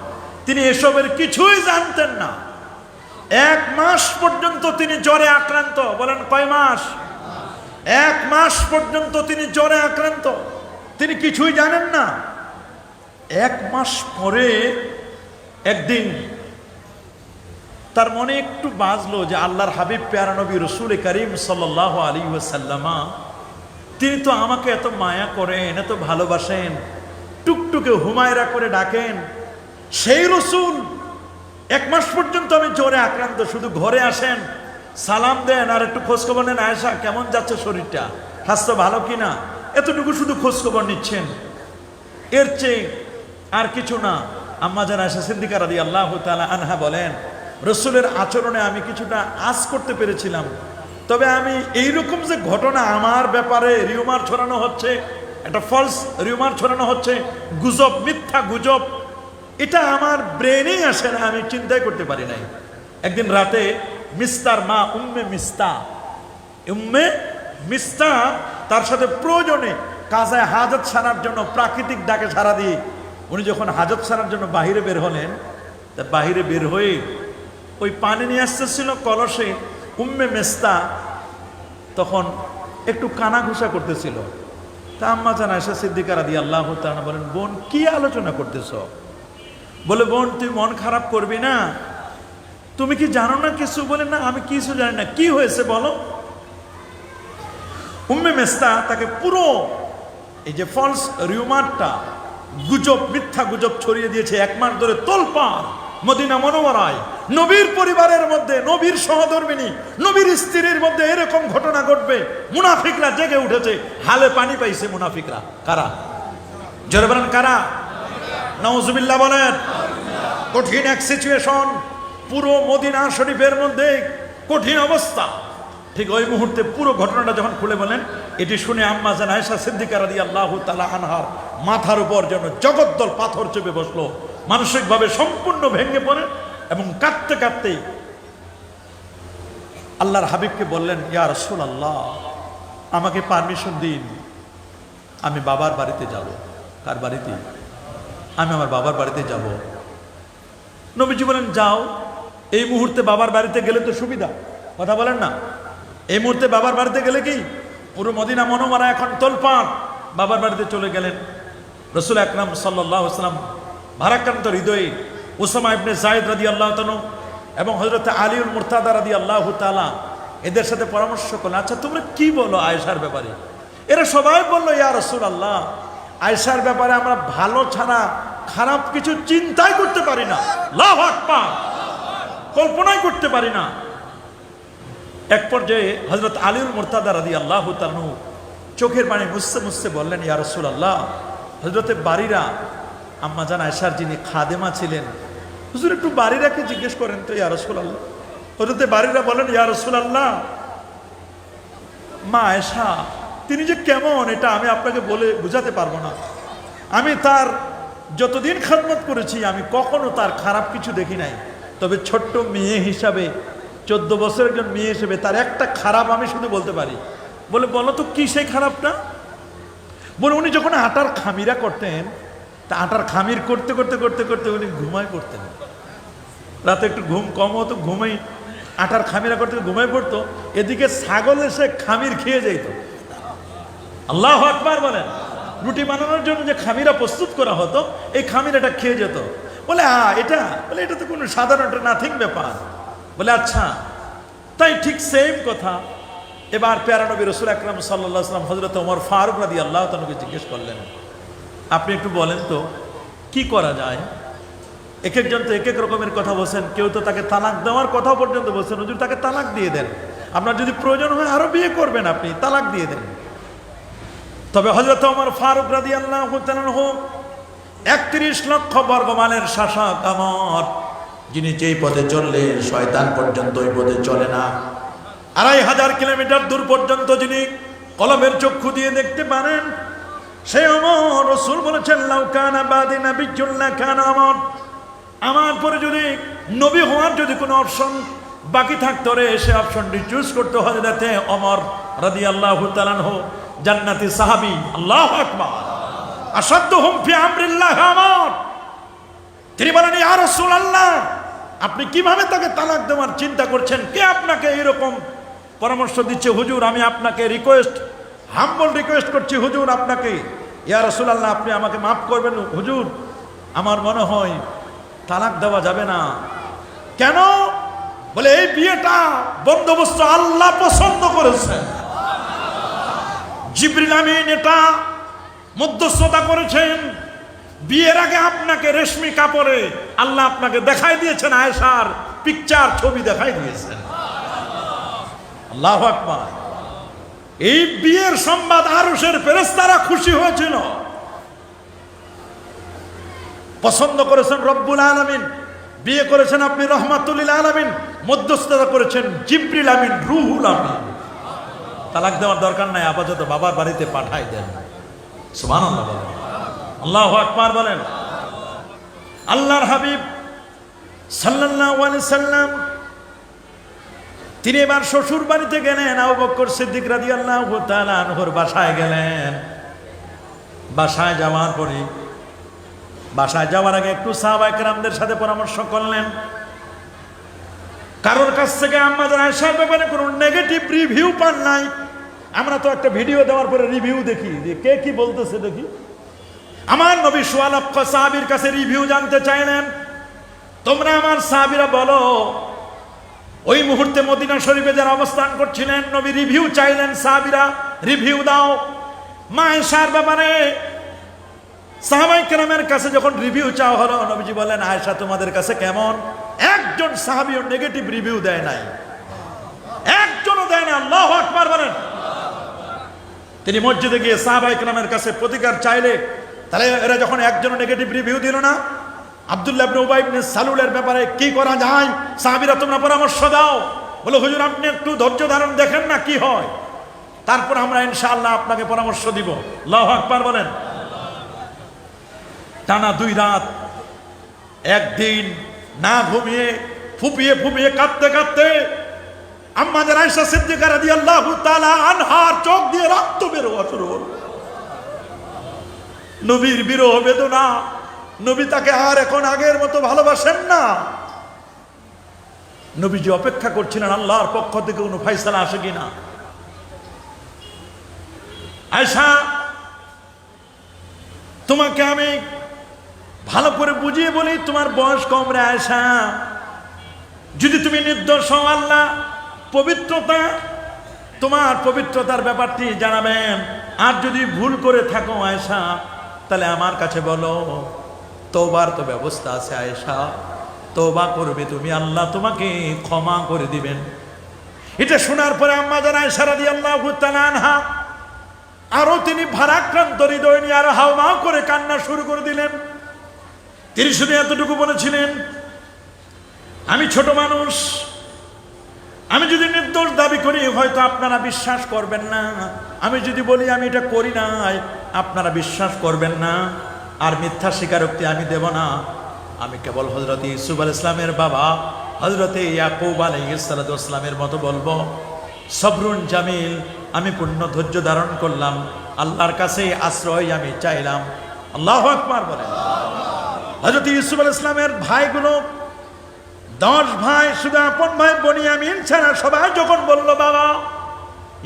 তিনি এসবের কিছুই জানতেন না। 1 মাস পর্যন্ত তিনি জ্বরে আক্রান্ত। বলেন কয় মাস? 1 মাস পর্যন্ত তিনি জ্বরে আক্রান্ত, তিনি কিছুই জানেন না। 1 মাস পরে একদিন তার মনে একটু বাজলো যে আল্লাহর হাবিব প্যারা নবী রসুল করিম সাল্লাল্লাহু আলাইহি ওয়াসাল্লাম, তিনি তো আমাকে এত মায়া করেন, এত ভালোবাসেন, টুকটুকে হুমায়রা করে ডাকেন। সেই রসুল 1 মাস পর্যন্ত আমি জ্বরে আক্রান্ত, শুধু ঘরে আসেন, সালাম দেন আর একটু খোঁজখবর নেন, আয়েশা কেমন যাচ্ছে শরীরটা, স্বাস্থ্য ভালো কিনা, এতটুকু শুধু খোঁজখবর নিচ্ছেন। এর চেয়ে আর কিছু না। আম্মা জান আয়েশা সিদ্দিকা রাদিয়াল্লাহু তাআলা আনহা বলেন, রসুলের আচরণে আমি কিছুটা আঁচ করতে পেরেছিলাম, তবে আমি এইরকম যে ঘটনা আমার ব্যাপারে রিউমার ছড়ানো হচ্ছে, একটা ফলস রিউমার ছড়ানো হচ্ছে, গুজব, মিথ্যা গুজব, এটা আমার ব্রেনেই আসে না, আমি চিন্তাই করতে পারি নাই। একদিন রাতে মিস্তার মা উম্মে মিস্তা তার সাথে প্রয়োজনে কাজায় হাজত সারার জন্য প্রাকৃতিক ডাকে সারা দিয়ে উনি যখন হাজত সারার জন্য বাহিরে বের হলেন, তা বাহিরে বের হয়ে ওই পানি নিয়ে আসতেছিল কলসে, উম্মে মিস্তা তখন একটু কানা ঘুষা করতেছিল। তা আম্মা জান আয়েশা সিদ্দিকা রাদিয়াল্লাহু তাআলা বলেন, বোন কি আলোচনা করতেছ? বলে, বোন তুই মন খারাপ করবি না, তুমি কি জানো না কিছু? বলে না, আমি কিছু জানি না। কি হয়েছে বলো। উম্মে মেস্তা তাকে পুরো এই যে ফলস রিউমারটা, গুজব, মিথ্যা গুজব ছড়িয়ে দিয়েছে। 1 মাস ধরে তোলপাড় মদিনা মনোবরায়, নবীর পরিবারের মধ্যে, নবীর সহধর্মিনী, নবীর স্ত্রীর মধ্যে এরকম ঘটনা ঘটবে। মুনাফিকরা জেগে উঠেছে, হালে পানি পাইছে মুনাফিকরা। কারা? জোরে বলেন কারা? নাউজুবিল্লাহ বলেন। কঠিন এক সিচুয়েশন, পুরো মদিনা শরীফের মধ্যে কঠিন অবস্থা। ঠিক ওই মুহূর্তে পুরো ঘটনাটা যখন খুলে বলেন, এটি শুনে আম্মা জান আয়েশা সিদ্দিকা রাদিয়াল্লাহু তাআলা আনহার মাথার উপর যেন জগদ্দল পাথর চেপে বসলো। মানসিকভাবে সম্পূর্ণ ভেঙে পড়ে এবং কাঁদতে কাঁদতে আল্লাহর হাবিবকে বললেন, ইয়া রাসূলুল্লাহ, আমাকে পারমিশন দিন, আমি বাবার বাড়িতে যাব। কার বাড়িতে? আমি আমার বাবার বাড়িতে যাব। নবীজি বলেন, যাও। এই মুহূর্তে বাবার বাড়িতে গেলে তো সুবিধা, কথা বলেন না। এই মুহূর্তে বাবার বাড়িতে গেলে কি পুরো মদিনা মনোমারা এখন তোলপাড়। বাবার বাড়িতে চলে গেলেন। রাসূল আকরাম সাল্লাল্লাহু আলাইহি ওয়াসাল্লাম ভারাক্রান্ত হৃদয়ে উসামা ইবনে যায়েদ রাদিয়াল্লাহু তাআলা এবং হযরত আলীউল মুরতাদা রাদিয়াল্লাহু তাআলা এদের সাথে পরামর্শ করলেন, আচ্ছা তোমরা কি বলো আয়েশার ব্যাপারে? এরা সবাই বললো, ইয়া রাসূলুল্লাহ, আয়েশার ব্যাপারে আমরা ভালো ছাড়া খারাপ কিছু চিন্তাই করতে পারি না। আল্লাহু আকবার, কল্পনাই করতে পারি না। এক পর্যায়ে হযরত আলীউল মুরতাদা রাদিয়াল্লাহু তাআলা চোখের পানি মুছতে মুছতে বললেন, ইয়া রাসূলুল্লাহ, হযরতে বারিরা আম্মা জান আয়েশার যিনি খাদেমা ছিলেন, হুজুর একটু বারিরাকে জিজ্ঞেস করেন তো ইয়া রাসূলুল্লাহ। হযরতে বারিরা বলেন, ইয়া রাসূলুল্লাহ, মা আয়েশা তিনি যে কেমন এটা আমি আপনাকে বলে বুঝাতে পারবো না। আমি তার যতদিন খেদমত করেছি আমি কখনো তার খারাপ কিছু দেখি নাই। তবে ছোট্ট মেয়ে হিসাবে, 14 বছরের একজন মেয়ে হিসেবে তার একটা খারাপ আমি শুধু বলতে পারি। বলে, বলো তো কি সেই খারাপটা? বলে, উনি যখন আটার খামিরা করতেন, তা আটার খামির করতে করতে করতে করতে উনি ঘুমায় পড়তেন। রাতে একটু ঘুম কম হতো, ঘুমাই আটার খামিরা করতে ঘুমায় পড়তো। এদিকে ছাগল এসে খামির খেয়ে যেত। আল্লাহু আকবার বলেন। রুটি বানানোর জন্য যে খামিরা প্রস্তুত করা হতো, এই খামিরাটা খেয়ে যেত। বলে, এটা বলে এটা তো কোনো সাধারণ, একটা নাথিং ব্যাপার। বলে, আচ্ছা তাই ঠিক সেম কথা। এবার প্যারা নবী রাসূল আকরাম সাল্লাল্লাহু আলাইহি ওয়াসাল্লাম হযরত ওমর ফারুক রাদিয়াল্লাহু তাআলাকে জিজ্ঞেস করলেন, আপনি একটু বলেন তো কি করা যায়? এক একজন তো এক এক রকমের কথা বলছেন। কেউ তো তাকে তালাক দেওয়ার কথা পর্যন্ত বলছেন, হুজুর তাকে তালাক দিয়ে দেন, আপনার যদি প্রয়োজন হয় আরো বিয়ে করবেন, আপনি তালাক দিয়ে দেন। তবে হযরত ওমর ফারুক রাদিয়াল্লাহু তাআলা 31 লক্ষ বর্গমাইলের শাসক আমর, যিনি যেই পথে চললে শয়তান পর্যন্ত ওই পথে চলে না। 2500 কিলোমিটার দূর পর্যন্ত যিনি কলমের চক্ষু দিয়ে দেখতে পারেন, সেই ওমর। রাসূল বলেছেন, লাউ কানা বাদি নাবিয়্যুন লাকানা ওমর, আমার পরে যদি নবী হওয়ার যদি কোনো অপশন বাকি থাকতো রে, সে অপশনটি চুজ করতে হযরতে ওমর রাদিয়াল্লাহু তাআলা আনহু, জান্নাতি সাহাবী। আল্লাহু আকবার। আসাদুহুম ফি আমরিল্লাহ ওমর। তিনি বলেন, ইয়া রাসূলুল্লাহ, আপনি কিভাবে তাকে তালাক দেওয়ার চিন্তা করছেন? কে আপনাকে এরকম পরামর্শ দিচ্ছে? হুজুর আমি আপনাকে রিকোয়েস্ট, হাম্বল রিকোয়েস্ট করছি হুজুর আপনাকে, ইয়া রাসূলুল্লাহ আপনি আমাকে মাফ করবেন হুজুর, আমার মনে হয় তালাক দেওয়া যাবে না। কেন? বলে, এই বিয়েটা বন্দোবস্ত আল্লাহ পছন্দ করেছেন। জিবরিল আমিন এটা মধ্যস্থতা করেছেন। বিয়ের আগে আপনাকে রেশমি কাপড়ে আল্লাহ আপনাকে দেখাই দিয়েছেন, আয়েশার পিকচার ছবি দেখাই দিয়েছেন। আল্লাহু আকবার। এই বিয়ের সংবাদ আরশের ফেরেশতারা খুশি হয়েছিল, পছন্দ করেছেন রব্বুল আলামিন। বিয়ে করেছেন আপনি রহমাতুল লিল আলামিন, মধ্যস্থতা করেছেন জিবরিল আমিন, রুহুল আমিন। তালাক দেওয়ার দরকার নাই, আপাতত বাবার বাড়িতে পাঠাই দেন। সুবহানাল্লাহ বলেন, আল্লাহু আকবার বলেন। আল্লাহর হাবিব সাল্লাল্লাহু আলাইহি সাল্লাম তিনি এবার শ্বশুর বাড়িতে গেলেন। আবু বকর সিদ্দিক রাদিয়াল্লাহু তাআলা আনহুর বাসায় গেলেন। বাসায় যাওয়ার পরে, বাসায় যাওয়ার আগে একটু সাহাবায়ে কেরামদের সাথে পরামর্শ করলেন। কারোর কাছ থেকে আমাদের আয়েশার ব্যাপারে কোনো নেগেটিভ রিভিউ পান নাই। আমরা তো একটা ভিডিও দেওয়ার পরে রিভিউ দেখি যে কে কি বলতেছে দেখি। আমার নবী সোয়া লক্ষ সাহাবীর কাছে রিভিউ জানতে চাইলেন, তোমরা আমার সাহাবীরা বলো ওই মুহূর্তে মদিনা শরীফে যারা অবস্থান করছিলেন, নবী রিভিউ চাইলেন, সাহাবীরা রিভিউ দাও মা আয়েশার ব্যাপারে। সাহাবায়ে কেরামের কাছে যখন রিভিউ চাওয়া হলো, নবীজি বলেন, আয়েশা তোমাদের কাছে কেমন? একজন সাহাবীও নেগেটিভ রিভিউ দেয় নাই, একজনও দেয় না। আল্লাহু আকবার বলেন। তিনি মসজিদে গিয়ে সাহাবায়ে কেরামের কাছে প্রতিকার চাইলে, তাহলে এরা যখন একজনও নেগেটিভ রিভিউ দিল না, আব্দুল্লাহ ইবনে উবাই ইবনে সালুলের ব্যাপারে কি করা যায়, সাহাবীরা তোমরা পরামর্শ দাও। বলে, হুজুর আপনি একটু ধৈর্য ধারণ দেখেন না কি হয়, তারপর আমরা ইনশাআল্লাহ আপনাকে পরামর্শ দিব। আল্লাহু আকবার বলেন। টানা 2 রাত একদিন না ঘুমিয়ে ফুপিয়ে ফুপিয়ে কাঁদতে কাঁদতে আম্মা জান আয়েশা সিদ্দিকা রাদিয়াল্লাহু তাআলা আনহার চোখ দিয়ে রক্ত বের হওয়া শুরু হলো। নবীর বিরহ বেদনা, নবী তাকে আর এখন আগের মতো ভালোবাসেন না। নবীজি অপেক্ষা করছিলেন আল্লাহর পক্ষ থেকে কোনো ফয়সালা আসে কিনা। আয়েশা, তোমাকে আমি ভালো করে বুঝিয়ে বলি, তোমার বয়স কম রে আয়েশা। যদি তুমি নির্দোষ হও, আল্লাহ পবিত্রতা, তোমার পবিত্রতার ব্যাপারটি জানাবেন। আর যদি ভুল করে থাকো আয়েশা, তাহলে আমার কাছে বলো, তওবার তো ব্যবস্থা আছে আয়েশা, তওবা করবে তুমি, আল্লাহ তোমাকে ক্ষমা করে দিবেন। এটা শোনার পরে আম্মা জান আয়েশা রাদিয়াল্লাহু তাআলা আনহা আরো তিনি ভারাক্রান্ত হৃদয় নিয়ে আরো হাওমাও করে কান্না শুরু করে দিলেন। তিনি শুধু এতটুকু বলেছিলেন, আমি ছোট মানুষ, আমি যদি নির্দোষ দাবি করি হয়তো আপনারা বিশ্বাস করবেন না, আমি যদি বলি আমি এটা করি নাই আপনারা বিশ্বাস করবেন না, আর মিথ্যা স্বীকারোক্তি আমি দেব না। আমি কেবল হযরত ইউসুফ আলাইহিস সালামের বাবা হযরত ইয়াকুব আলাইহিস সালামের মতো বলবো, সবরুন জামিল, আমি পূর্ণ ধৈর্য ধারণ করলাম, আল্লাহর কাছে আশ্রয় আমি চাইলাম। আল্লাহু আকবার বলেন। হযরত ইউসুফ আলাইহিস সালামের ভাইগুলো 10 ভাই, শুধু আপন ভাই বনিয়ামিন ছাড়া সবাই যখন বলল বাবা,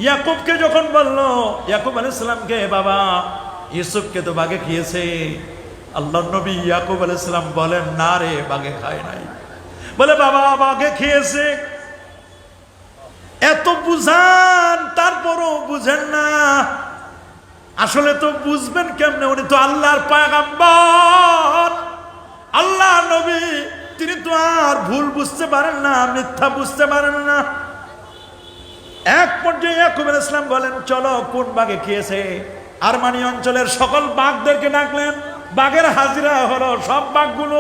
ইয়াকুবকে যখন বলল, ইয়াকুব আলাইহিস সালামকে, বাবা ইউসুফকে তো বাঘে খেয়েছে, আল্লাহর নবী ইয়াকুব আলাইহিস সালাম বলেন, না রে বাঘে খায় নাই। বলে, বাবা বাঘে খেয়েছে। এত বুঝান তারপরও বুঝেন না। আসলে তো বুঝবেন কেমনে, উনি তো আল্লাহর পয়গম্বর, আল্লাহ নবী, তিনি তো আর ভুল বুঝতে পারেন না, মিথ্যা বুঝতে পারেন না। এক পর্যায়ে ইয়াকুব আলাইহিস সালাম বলেন, চলো কোন বাঘে খেয়েছে। আরমানি অঞ্চলের সকল বাঘদেরকে ডাকলেন, বাঘের হাজিরা হলো সব বাঘগুলো।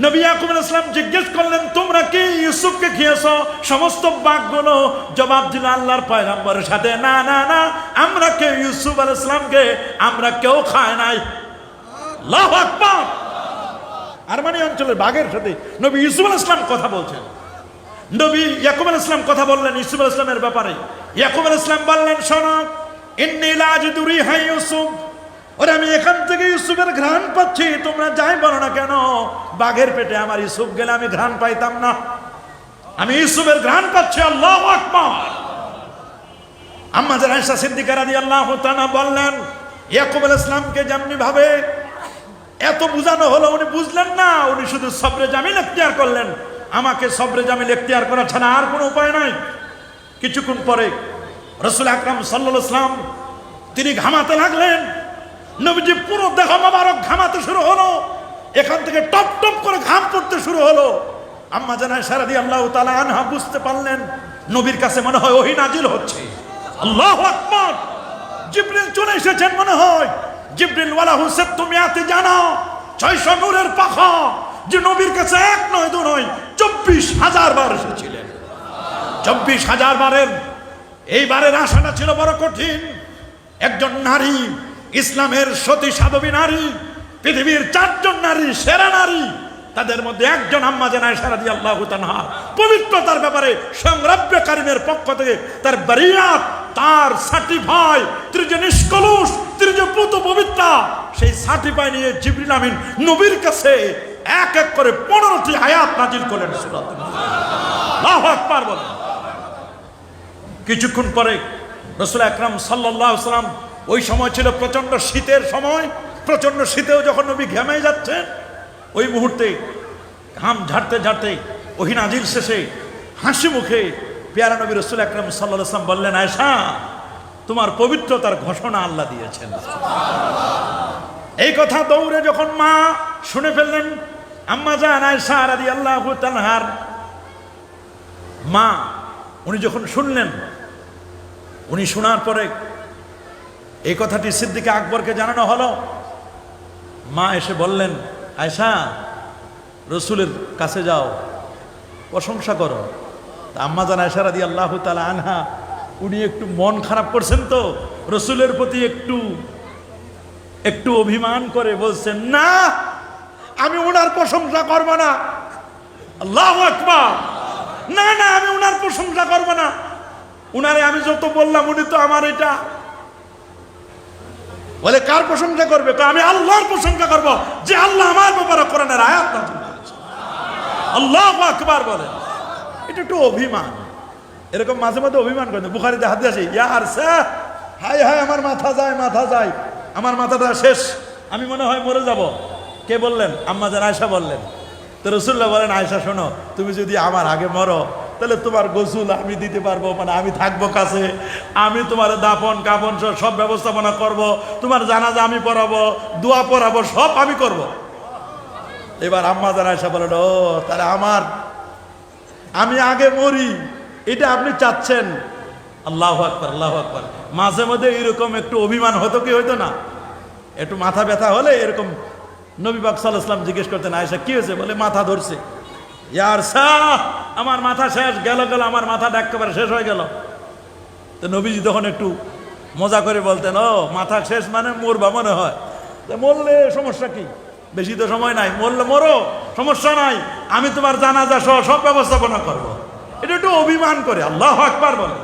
নবী ইয়াকুব আলাইহিস সালাম জিজ্ঞেস করলেন, তোমরা কি ইউসুফকে খেয়েছো? সমস্ত বাঘগুলো জবাব দিল আল্লাহর পয়গম্বরের সাথে, না না না, আমরা কেউ ইউসুফ আলাইহিস সালামকে আমরা কেউ খায় নাই। আল্লাহু আকবার। আরমানি অঞ্চলের বাঘের সাথে নবী ইউসুফ আলাইহিস সালাম কথা বলছেন। নবী ইয়াকুব আলাইহিস সালাম কথা বললেন ইউসুফ আলাইহিস সালামের ব্যাপারে। ইয়াকুব আলাইহিস সালাম বললেন, শোনো, ইন্নী লা আজিদু রিহা ইউসুফ, ওরে আমি এখান থেকে ইউসুফের ঘ্রাণ পাচ্ছি, তোমরা যাই বলো না কেন, বাঘের পেটে আমার ইউসুফ গেলে আমি ঘ্রাণ পাইতাম না, আমি ইউসুফের ঘ্রাণ পাচ্ছি। আল্লাহু আকবার। আম্মা জান আয়েশা সিদ্দিকা রাদিয়াল্লাহু তাআলা বললেন, ইয়াকুব আলাইহিস সালামকে যেমনি ভাবে এত বুঝানো হলো, উনি বুঝলেন না, উনি শুধু সবরে জামিল এখতিয়ার করলেন। আমাকে সবরে জামিল এখতিয়ার করা ছাড়া আর কোনো উপায় নাই। কিছুক্ষণ পরে রাসূল আকরাম সাল্লাল্লাহু আলাইহি ওয়াসাল্লাম তিনি ঘামাতে লাগলেন। নবীজি পুরো দেহ মোবারক ঘামাতে শুরু হলো, এখান থেকে টপ টপ করে ঘাম পড়তে শুরু হলো। আম্মা জান আয়েশা রাদিয়াল্লাহু তাআলা আনহা বুঝতে পারলেন নবীর কাছে মনে হয় ওহী নাজিল হচ্ছে। আল্লাহু আকবার। জিবরিল চলে এসেছেন মনে হয়। জিবরিল ওয়ালাহু সাত্তুমিয়াতি জানা, 600 নূরের পাখা, যে নবীর কাছে এক নয় দু নয় 24,000 বার এসেছিলেন। 24,000 বারের এইবারের আশাটা ছিল বড় কঠিন। একজন নারী, ইসলামের সতী সাধবী নারী, পৃথিবীর 4 জন নারী, সেরা নারী, তাদের মধ্যে একজন আম্মা জান আয়েশা রাদিয়াল্লাহু তাআলা পবিত্রতার ব্যাপারে স্বয়ং রব্বে কারীমের পক্ষ থেকে তার বারিয়াত, তার সার্টিফাই, তিনি যে নিষ্কলুষ, তিনি যে পুত পবিত্রা, সেই সার্টিফাই নিয়ে জিবরিল আমিন নবীর কাছে এক এক করে 15টি আয়াত নাজিল করলেন সূরাত। আল্লাহু আকবার বলেন। কিছুক্ষণ পরে রাসূল আকরাম সাল্লাল্লাহু আলাইহি ওয়াসাল্লাম, ওই সময় ছিল প্রচন্ড শীতের সময়, প্রচন্ড শীতেও যখন নবী ঘেমে যাচ্ছেন, ওই মুহূর্তে ঘাম ঝাড়তে ঝাড়তে ওহী নাজিল শেষে হাসি মুখে পেয়ারা নবী রাসূল আকরাম সাল্লাল্লাহু আলাইহি ওয়াসাল্লাম বললেন, আয়েশা, তোমার পবিত্রতার ঘোষণা আল্লাহ দিয়েছেন। এই কথা দৌড়ে যখন মা শুনে ফেললেন, আম্মা জান আয়েশা রাদিয়াল্লাহু তাআলার মা, উনি যখন শুনলেন, উনি শোনার পরে এই কথাটি সিদ্দিক আকবরকে জানানো হলো। মা এসে বললেন, আয়েশা, রসুলের কাছে যাও, প্রশংসা করো। আম্মা জান আয়েশা রাদিয়াল্লাহু তাআলা আনহা, উনি একটু মন খারাপ করছেন তো, রসুলের প্রতি একটু অভিমান করে বলছেন, না, আমি ওনার প্রশংসা করব না। আল্লাহু আকবার। না না, আমি ওনার প্রশংসা করব না। উনারে আমি যত বললাম, উনি তো আমার এটা বলে, কার প্রশংসা করবে? আমি আল্লাহর প্রশংসা করব, যে আল্লাহ আমার ব্যাপারে কোরআনের আয়াত নাযিল করেছেন। আল্লাহু আকবার বলেন। এটা একটু অভিমান। এরকম মাঝে মাঝে অভিমান করেন। বুখারীতে হাদিস আছে, ইয়া আরসা, হায় হায় আমার মাথা যায়, মাথা যায়, আমার মাথাটা শেষ, আমি মনে হয় মরে যাব। কে বললেন? আম্মা জান আয়েশা বললেন। তো রাসূলুল্লাহ বলেন, আয়েশা শোনো, তুমি যদি আমার আগে মরো, তাহলে তোমার গোসল আমি দিতে পারবো, মানে আমি থাকবো কাছে, আমি তোমার দাফন কাফন সব ব্যবস্থাপনা করব, তোমার জানাজা আমি পড়াবো, দোয়া পড়াবো, সব আমি করব। এবার আম্মা জান আয়েশা বলেন, ও তাহলে আমি আগে মরি, এটা আপনি চাচ্ছেন? আল্লাহু আকবার, আল্লাহু আকবার। মাঝে মধ্যে এরকম একটু অভিমান হতো কি হইতো না? একটু মাথা ব্যথা হলে এরকম নবী পাক সাল্লাল্লাহু আলাইহি ওয়াসাল্লাম জিজ্ঞেস করতেন, আয়েশা কি হয়েছে? বলে, মাথা ধরছে। ইয়া আরসা, আমার মাথা শেষ, গেল, আমার মাথাটা একেবারে শেষ হয়ে গেল। তো নবীজি তখন একটু মজা করে বলতেন, ও মাথা শেষ মানে মরবা মনে হয়, মরলে সমস্যা কি, বেশি তো সময় নাই, মরলে মরো, সমস্যা নাই, আমি তোমার জানাজা সহ সব ব্যবস্থাপনা করব। এটা একটু অভিমান করে। আল্লাহু আকবার বলে।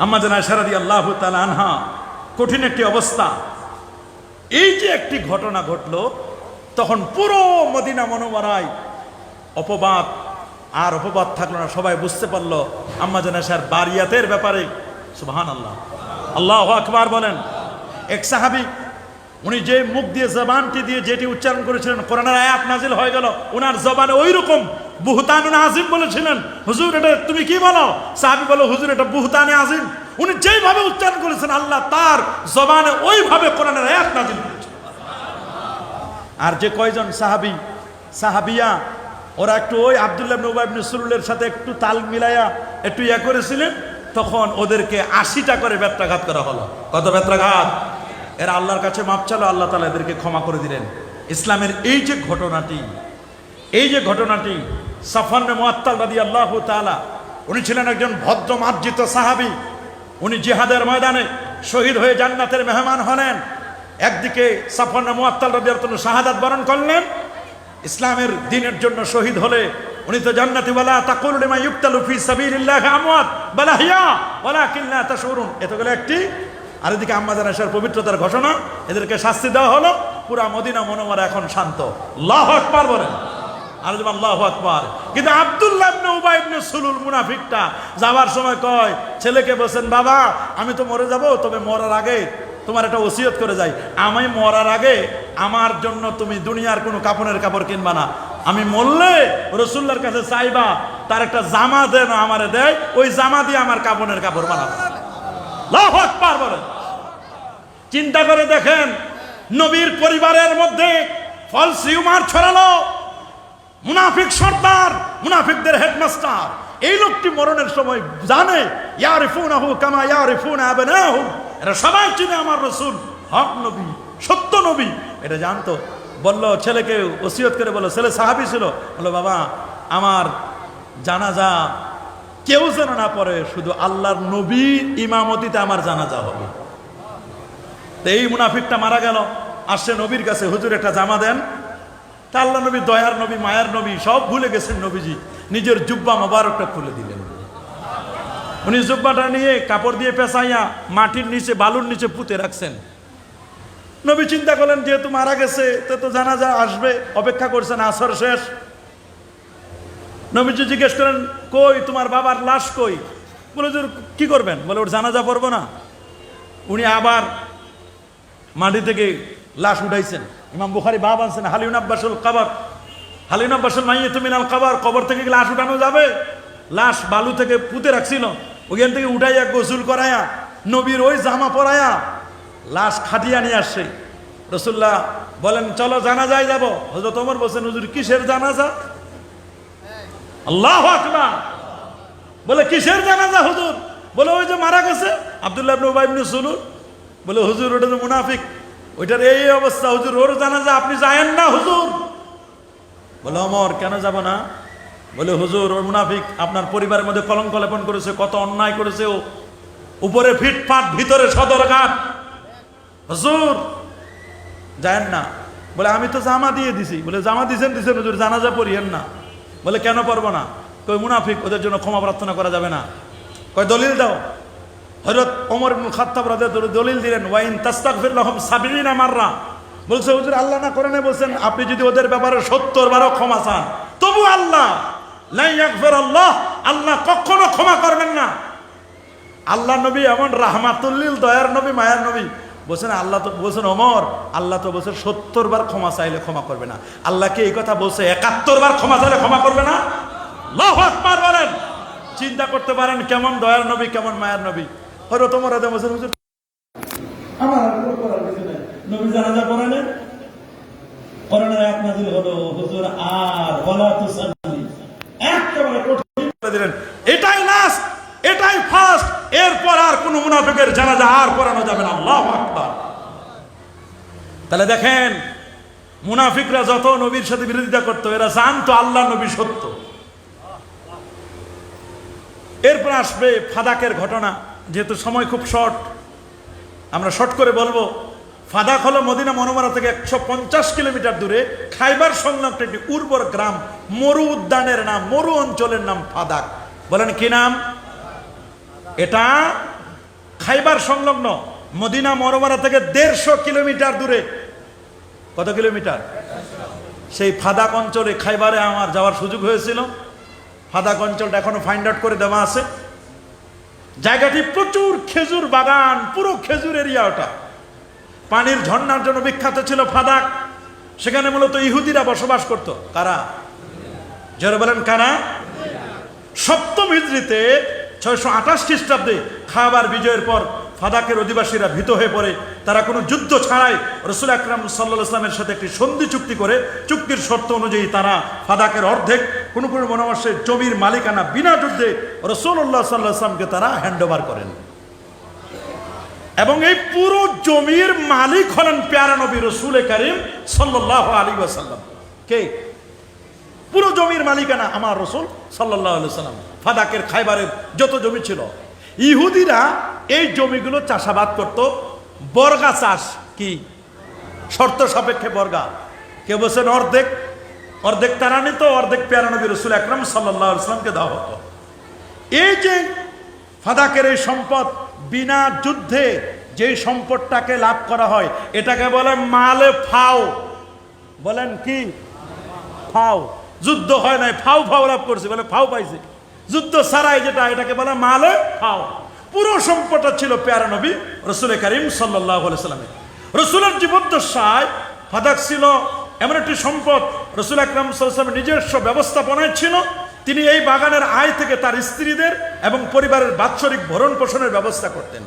আম্মা জান আয়েশা রাদিয়াল্লাহু তাআলা আনহা, কঠিন একটি অবস্থা। এই যে একটি ঘটনা ঘটলো, তখন পুরো মদিনা মুনাওয়ারায় অপবাদ থাকলো না। সবাই বুঝতে পারলো আম্মা জান আয়েশার বারিয়াতের ব্যাপারে। সুবহানাল্লাহ, আল্লাহু আকবার বলেন। এক সাহাবী, উনি যে মুখ দিয়ে, জবানটি দিয়ে যেটি উচ্চারণ করেছিলেন, কোরআনের আয়াত নাজিল হয়ে গেল, ওনার জবানে ওই রকম বুহতানুন আজিম বলেছিলেন। হুজুর, এটা তুমি কি বলো? সাহাবী বলো, হুজুর, এটা বুহতানে আজিম। উনি যেইভাবে উচ্চারণ করেছেন, আল্লাহ তার জবানে ওইভাবে কোরআনের আয়াত নাজিল করেছেন। আর যে কয়জন সাহাবিয়া, ওরা একটু ওই আব্দুল্লাহ ইবনে উবাই ইবনে সুলুলের সাথে একটু তাল মিলাইয়া একটু করেছিলেন, তখন ওদেরকে 80টা করে বেত্রাঘাত করা হলো। কত বেত্রাঘাত? এরা আল্লাহর কাছে মাপ চালো, আল্লাহ তাআলা এদেরকে ক্ষমা করে দিলেন। ইসলামের এই যে ঘটনাটি, সাফওয়ান ইবনে মুআত্তাল রাদিয়াল্লাহু তাআলা, উনি ছিলেন একজন ভদ্র মার্জিত সাহাবী। উনি জিহাদের ময়দানে শহীদ হয়ে জান্নাতের মেহমান হলেন। একদিকে সাফওয়ান ইবনে মুআত্তাল রাদিয়াল্লাহু তাআলা শাহাদাত বরণ করলেন। ইসলামের দ্বীনের জন্য শহীদ হলে উনি তো জান্নাতি। ওয়ালা তাকুলু লিমান ইউকতালু ফি সাবিলিল্লাহি আমওয়াত বাল আহইয়া ওয়ালাকিন লা তাশউরুন। এতগুলো একটি। আর এদিকে আম্মা জান আয়েশার পবিত্রতার ঘোষণা, এদেরকে শাস্তি দেওয়া হলো। পুরা মদিনা মুনাওয়ারা এখন শান্ত। আল্লাহু আকবার বলেন। আর যেমন আল্লাহু আকবার। কিন্তু আব্দুল্লাহ ইবনে উবাই ইবনে সুলুল মুনাফিকটা যাওয়ার সময় কয়, ছেলেকে বলছেন, বাবা আমি তো মরে যাব, তবে মরার আগে তোমার একটা ওসিয়ত করে যাই, আমি মরার আগে আমার জন্য তুমি দুনিয়ার কোনো কাপড়ের কাপড় কিনবা না, আমি মরলে রাসূলুল্লাহর কাছে চাইবা তার একটা জামা দেন আমারে দেয়, ওই জামা দিয়ে আমার কাপড়ের কাপড় বানাবো। আল্লাহু আকবার বলেন। চিন্তা করে দেখেন, নবীর পরিবারের মধ্যে ফলস রিউমার ছড়ালো। মুনাফিক সর্দার, মুনাফিকদের হেডমাস্টার, এই লোকটি মরণের সময় জানে, ইয়ারিফুনাহু কামা ইয়ারিফুনা আবনাহুম, এরা সবাই চিনে আমার রাসূল হক নবী, সত্য নবী, এটা জানতো। বলল ছেলেকে ওসিয়ত করে, বলল, ছেলে সাহাবী ছিল, বলল, বাবা আমার জানাজা কেউ যেন না পড়ে, শুধু আল্লাহর নবীর ইমামতিতে আমার জানাজা হবে। তো এই মুনাফিকটা মারা গেল, আসছে নবীর কাছে, হুজুর একটা জামা দেন। তা আল্লাহ নবী, দয়ার নবী, মায়ার নবী, সব ভুলে গেছেন নবীজি, নিজের জুব্বা মোবারকটা খুলে দিলেন। উনি জুব্বাটা নিয়ে কাপড় দিয়ে পেঁচাইয়া মাটির নিচে, বালুর নিচে পুঁতে রাখছেন। নবী চিন্তা করলেন, যেহেতু মারা গেছে তো জানাজা আসবে, অপেক্ষা করছেন, আসর শেষ। নবীজি জিজ্ঞেস করেন, কই তোমার বাবার লাশ কই? বলে, হুজুর কি করবেন? বলে, ওর জানাজা পড়বো না। উনি আবার মাটি থেকে লাশ উঠাইছেন। ইমাম বুখারী বাব আনছেন হালিউন আব্বাসুল কবর, হালিনা বাসন মাইয়ে তুমি নাল কবর, কবর থেকে লাশ উঠানো যাবে? লাশ বালু থেকে পুঁতে রাখছিল, ওইখান থেকে উঠাইয়া গোসল করায়া নবীর ওই জামা পরায়া লাশ খাটিয়া নিয়ে আসছে। রাসূলুল্লাহ বলেন চলো জানাজায় যাব। হযরত ওমর বলেন হুজুর কিসের জানাজা? আল্লাহু আকবার। বলে কিসের জানাজা হুজুর? বলে ওই যে মারা গেছে আব্দুল্লাহ ইবনে উবাই ইবনে সুলুল। বলে হুজুর ওটা তো মুনাফিক, ওইটার এই অবস্থা হুজুর, ওর জানাজা আপনি যায়েন না হুজুর। বলে ওমর কেন যাব না? বলে হুজুর ওর মুনাফিক, আপনার পরিবারের মধ্যে কলঙ্ক লেপন করেছে, কত অন্যায় করেছে, ও উপরে ফিটফাট ভিতরে সদরঘাট, হুজুর যায়েন না। বলে আমি তো জামা দিয়ে দিছি। বলে জামা দিছেন হুজুর, জানাজা পড়িয়েন না। বলে কেন পড়বো না? কই মুনাফিক, ওদের জন্য ক্ষমা প্রার্থনা করা যাবে না। কয় দলিল দাও। হযরত ওমর ইবনে খাত্তাব রাদিয়াল্লাহু আনহু দলিল দিলেন, ওয়াইন তাস্তাগফির লাহুম ৭০ মাররা। বলছে হুজুর আল্লাহ না কোরআনে বলেন আপনি যদি ওদের ব্যাপারে ৭০ বারও ক্ষমা চান, তবু আল্লাহ লা ইয়াগফির আল্লাহ, আল্লাহ কখনো ক্ষমা করবেন না। আল্লাহ নবী এমন রাহমাতুল লিল, দয়ার নবী, মায়ার নবী বলছেন, আল্লাহ তো বলছেন ওমর, আল্লাহ তো বলছেন ৭০ বার ক্ষমা চাইলে ক্ষমা করবে না। আল্লাহকে এই কথা বলছে ৭১ বার ক্ষমা চাইলে ক্ষমা করবে না? আল্লাহু আকবার বলেন। চিন্তা করতে পারেন কেমন দয়ার নবী, কেমন মায়ার নবী। হযরত ওমর রাদিয়াল্লাহু আনহু বলছেন আমার আর কোনো করার কিছু নাই, নবী জানাজা পড়ালেন, কোরআনের আয়াত নাযিল হলো, হুজুর আর ওয়ালা তুসাল্লি একেবারে কঠিন করে দিলেন, এটাই লাস্ট, এটাই ফার্স্ট, এরপর আর কোন মুনাফিকের জানাজা আর পড়ানো যাবে না। আল্লাহু আকবার। তাহলে দেখেন মুনাফিকরা যত নবীর সাথে বিরোধিতা করতো, এরা জানতো আল্লাহ নবী সত্য। এরপর আসবে ফাদাকের ঘটনা। যেহেতু সময় খুব শর্ট, আমরা শর্ট করে বলবো। ফাদাক হলো মদিনা মনোমরা থেকে ১৫০ কিলোমিটার দূরে খাইবার সংলগ্ন একটি উর্বর গ্রাম, মরু উদ্যানের নাম, মরু অঞ্চলের নাম ফাদাক। বলেন কি নাম? এটা খাইবার সংলগ্ন মদিনা মনোমরা থেকে ১৫০ কিলোমিটার দূরে। কত কিলোমিটার? সেই ফাদাক অঞ্চলে খাইবারে আমার যাওয়ার সুযোগ হয়েছিল। ফাদাক অঞ্চলটা এখনো ফাইন্ড আউট করে দেওয়া আছে। জায়গাটি প্রচুর খেজুর বাগান, পুরো খেজুর এরিয়া। ওটা পানির ঝর্ণার জন্য বিখ্যাত ছিল ফাদাক। সেখানে মূলত ইহুদিরা বসবাস করত। কারা? যারা বলেন কারা? ৭ম হিজরিতে ৬২৮ খ্রিস্টাব্দে খাইবার বিজয়ের পর ফাদাকের অধিবাসীরা ভীত হয়ে পড়ে। তারা কোনো যুদ্ধ ছাড়াই রাসূল আকরাম সাল্লাল্লাহু আলাইহি ওয়াসাল্লামের সাথে একটি সন্ধি চুক্তি করে, চুক্তির শর্ত অনুযায়ী তারা ফাদাকের অর্ধেক, কোনো মনোমাসের জমির মালিকানা বিনা যুদ্ধে রাসূলুল্লাহ সাল্লাল্লাহু আলাইহি ওয়াসাল্লামকে তারা হ্যান্ডওভার করেন। এবং এই পুরো জমির মালিক হলেন প্যারা নবী রাসূল কারীম সাল্লাল্লাহু আলাইহি ওয়াসাল্লাম। কে? পুরো জমির মালিকানা আমার রাসূল সাল্লাল্লাহু আলাইহি ওয়াসাল্লাম। ফাদাকের খাইবারের যত জমি ছিল, ইহুদিরা এই জমিগুলো চাষাবাদ করত। বর্গা চাষ, কি শর্ত সাপেক্ষে বর্গা। কে বলছেন অর্ধেক, অর্ধেক তারা নিত, অর্ধেক প্যারা নবী রাসূল আকরাম সাল্লাল্লাহু আলাইহি ওয়াসাল্লামকে দেওয়া হতো। এই যে ফাদাকের এই সম্পদ, বিনা যুদ্ধে যেই সম্পদটাকে লাভ করা হয়, এটাকে বলে মালে ফাও। বলেন কি? ফাও। যুদ্ধ হয় নাই, ফাও ফাও লাভ করছে, বলে ফাও পাইছে। যুদ্ধ ছাড়াই যেটা, এটাকে বলে মালে ফাও। পুরো সম্পদটা ছিল প্যারা নবী রাসূল কারীম সাল্লাল্লাহু আলাইহি ওয়াসাল্লামের। রাসূলের জীবদ্দশায় ফাদাক ছিল এমন একটি সম্পদ, রাসূল আকরাম সাল্লাল্লাহু আলাইহি ওয়াসাল্লামের নিজস্ব ব্যবস্থাপনায় ছিল। তিনি এই বাগানের আয় থেকে তার স্ত্রীদের এবং পরিবারের বাৎসরিক ভরণ পোষণের ব্যবস্থা করতেন।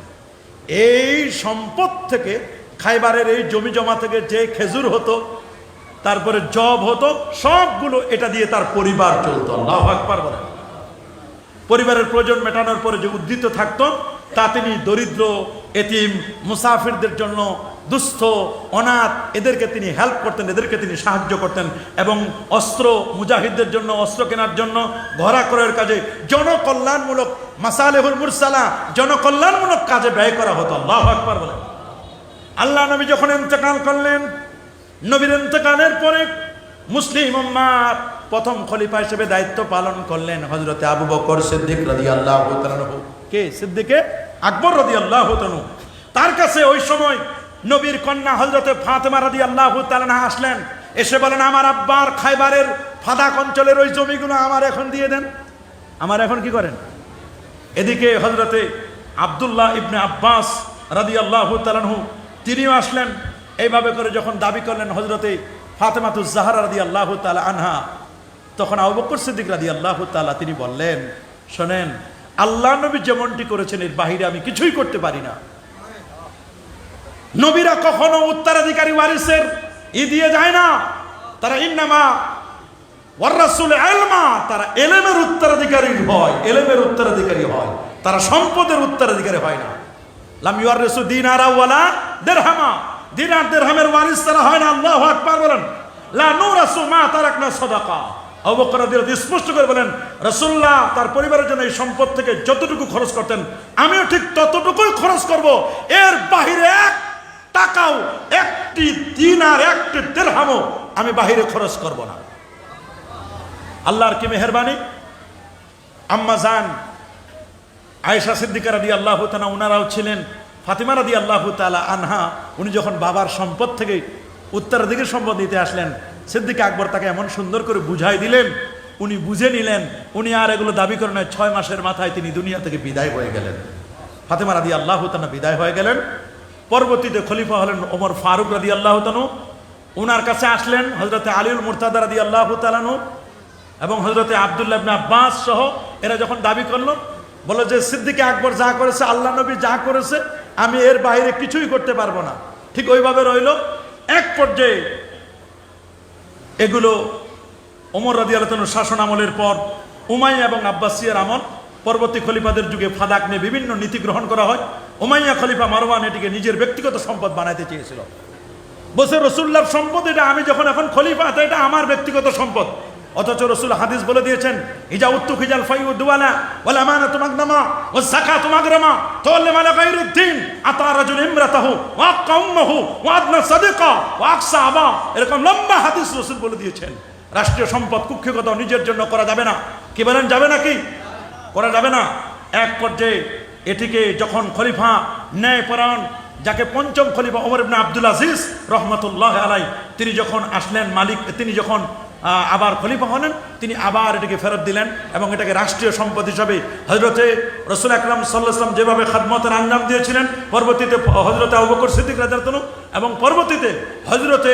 এই সম্পদ থেকে, খাইবারের এই জমি জমা থেকে যে খেজুর হতো, তারপরে জব হতো, সবগুলো এটা দিয়ে তার পরিবার চলতো। আল্লাহু আকবার বলেন। পরিবারের প্রয়োজন মেটানোর পরে যে উদ্ধৃত থাকতো, তা তিনি দরিদ্র, এতিম, মুসাফিরদের জন্য, দুস্থ, অনাথ, এদেরকে তিনি হেল্প করতেন, এদেরকে তিনি সাহায্য করতেন। এবং অস্ত্র, মুজাহিদদের জন্য অস্ত্র কেনার জন্য, ঘোড়া ক্রয়ের কাজে, জনকল্যাণমূলক মাসালেহুল মুরসালা, জনকল্যাণমূলক কাজে ব্যয় করা হতো। আল্লাহু আকবার বলেন। আল্লাহ নবী যখন ইন্তেকাল করলেন, নবীর ইন্তেকালের পরে মুসলিম উম্মাহর প্রথম খলিফা হিসেবে দায়িত্ব পালন করলেন হযরতে আবু বকর সিদ্দিক রাদিয়াল্লাহু তাআলা। কে? সিদ্দিকে আকবর রাদিয়াল্লাহু তাআলা। তার কাছে ওই সময় নবীর কন্যা হযরতে ফাতেমা রাদিয়াল্লাহু তাআলা আসলেন। এসে বলেন, আমার আব্বার খাইবারের ফাদাক অঞ্চলের ওই জমিগুলো আমার এখন দিয়ে দেন। আমার এখন কি করেন? এদিকে হযরতে আব্দুল্লাহ ইবনে আব্বাস রাদিয়াল্লাহু তাআলা তিনিও আসলেন। এইভাবে করে যখন দাবি করলেন, হযরতে ফাতেমাতুজ জাহরা রাদিয়াল্লাহু তাআলা আনহা, তখন আবু বকর সিদ্দিক রাদিয়াল্লাহু তাআলা তিনি বললেন, শোনেন, আল্লাহ নবী যেমনটি করেছেন এর বাহিরে আমি কিছুই করতে পারি না। নবীরা কখনো উত্তরাধিকারী ওয়ারিসের দিয়ে যায় না, তারা ইন্নামা ওয়ারাসুল ইলমা, তারা ইলমের উত্তরাধিকারী হয়, ইলমের উত্তরাধিকারী হয়, তারা সম্পদের উত্তরাধিকারী হয় না। লাম ইউরাসু দিনারা ওয়ালা দিরহামা, দিনার দিরহামের ওয়ারিস তারা হয় না। আল্লাহু আকবার বলেন। লা নুরাসু মা তারাকনা সাদাকা। আবু বকর রাদিয়াল্লাহু আনহু স্পষ্ট করে বলেন, রাসূলুল্লাহ তার পরিবারের জন্য এই সম্পদ থেকে যতটুকু খরচ করতেন আমিও ঠিক ততটুকুই খরচ করব, এর বাহিরে এক টাকাও, একটি দিনার, একটি দিরহামও আমি বাহিরে খরচ করব না। আল্লাহর কি মেহেরবানি। আম্মা জান আয়েশা সিদ্দিকা রাদিয়াল্লাহু তাআলা উনারাও ছিলেন, ফাতিমা রাদিয়াল্লাহু তাআলা আনহা, উনি যখন বাবার সম্পদ থেকে উত্তরাধিকার সম্পদ নিতে আসলেন, সিদ্দিক আকবর তাকে এমন সুন্দর করে বুঝাই দিলেন, উনি বুঝে নিলেন, উনি আর এগুলো দাবি করেন না। 6 মাসের মাথায় তিনি দুনিয়া থেকে বিদায় হয়ে গেলেন। ফাতিমা রাদিয়াল্লাহু তাআলা বিদায় হয়ে গেলেন। পরবর্তীতে খলিফা হলেন ওমর ফারুক রাদিয়াল্লাহু তাআলা। উনার কাছে আসলেন হযরতে আলীউল মুরতাদা রাদিয়াল্লাহু তাআলা এবং হযরতে আব্দুল্লাহ ইবনে আব্বাস সহ। এরা যখন দাবি করলো, বলে যে সিদ্দিক আকবর যা করেছে, আল্লাহ নবী যা করেছে, আমি এর বাইরে কিছুই করতে পারবো না। ঠিক ওইভাবে রইল। এক পর্যায়ে এগুলো ওমর রাদিয়াল্লাহু তাআলার শাসন আমলের পর উমাইয়া এবং আব্বাসিয়ার আমল, পরবর্তী খলিফাদের যুগে ফাদাক নিয়ে বিভিন্ন নীতি গ্রহণ করা হয়। উমাইয়া খলিফা মারওয়ান এটিকে নিজের ব্যক্তিগত সম্পদ বানাইতে চেয়েছিল। বলছে রাসূলুল্লাহর সম্পদ এটা, আমি যখন এখন খলিফা তো এটা আমার ব্যক্তিগত সম্পদ। অথচ রাসূল হাদিস বলে দিয়েছেন, ইজা উত্তুখিজাল ফাইউ দুওয়ালা ওয়াল আমানাতু মাগনামা ওয়াজ যাকাতু মাগরামা তাওয়াল্লি মালা গায়রিদ্দিন আতা রাজুল ইমরাতাহু ওয়া কাউমাহু ওয়া আদনা সাদিকা ওয়া আকসা আবা। এরকম লম্বা হাদিস রাসূল বলে দিয়েছেন। রাষ্ট্রীয় সম্পদ কুক্ষিগত নিজের জন্য করা যাবে না। কি বলেন, যাবে নাকি? করা যাবে না। এক পর্যায়ে এটিকে যখন খলিফা ন্যায়পরায়ণ, যাকে পঞ্চম খলিফা ওমর ইবনে আব্দুল আজিজ রহমাতুল্লাহ আলাইহি, তিনি যখন আসলেন মালিক, তিনি যখন আবার খলিফা হলেন, তিনি আবার এটাকে ফেরত দিলেন এবং এটাকে রাষ্ট্রীয় সম্পদ হিসাবে হযরতে রাসূল আকরাম সাল্লাল্লাহু আলাইহি ওয়াসাল্লাম যেভাবে খাদমতের আঞ্জাম দিয়েছিলেন, পরবর্তীতে হযরতে আবু বকর সিদ্দিক রাদিয়াল্লাহু তাআলা এবং পরবর্তীতে হযরতে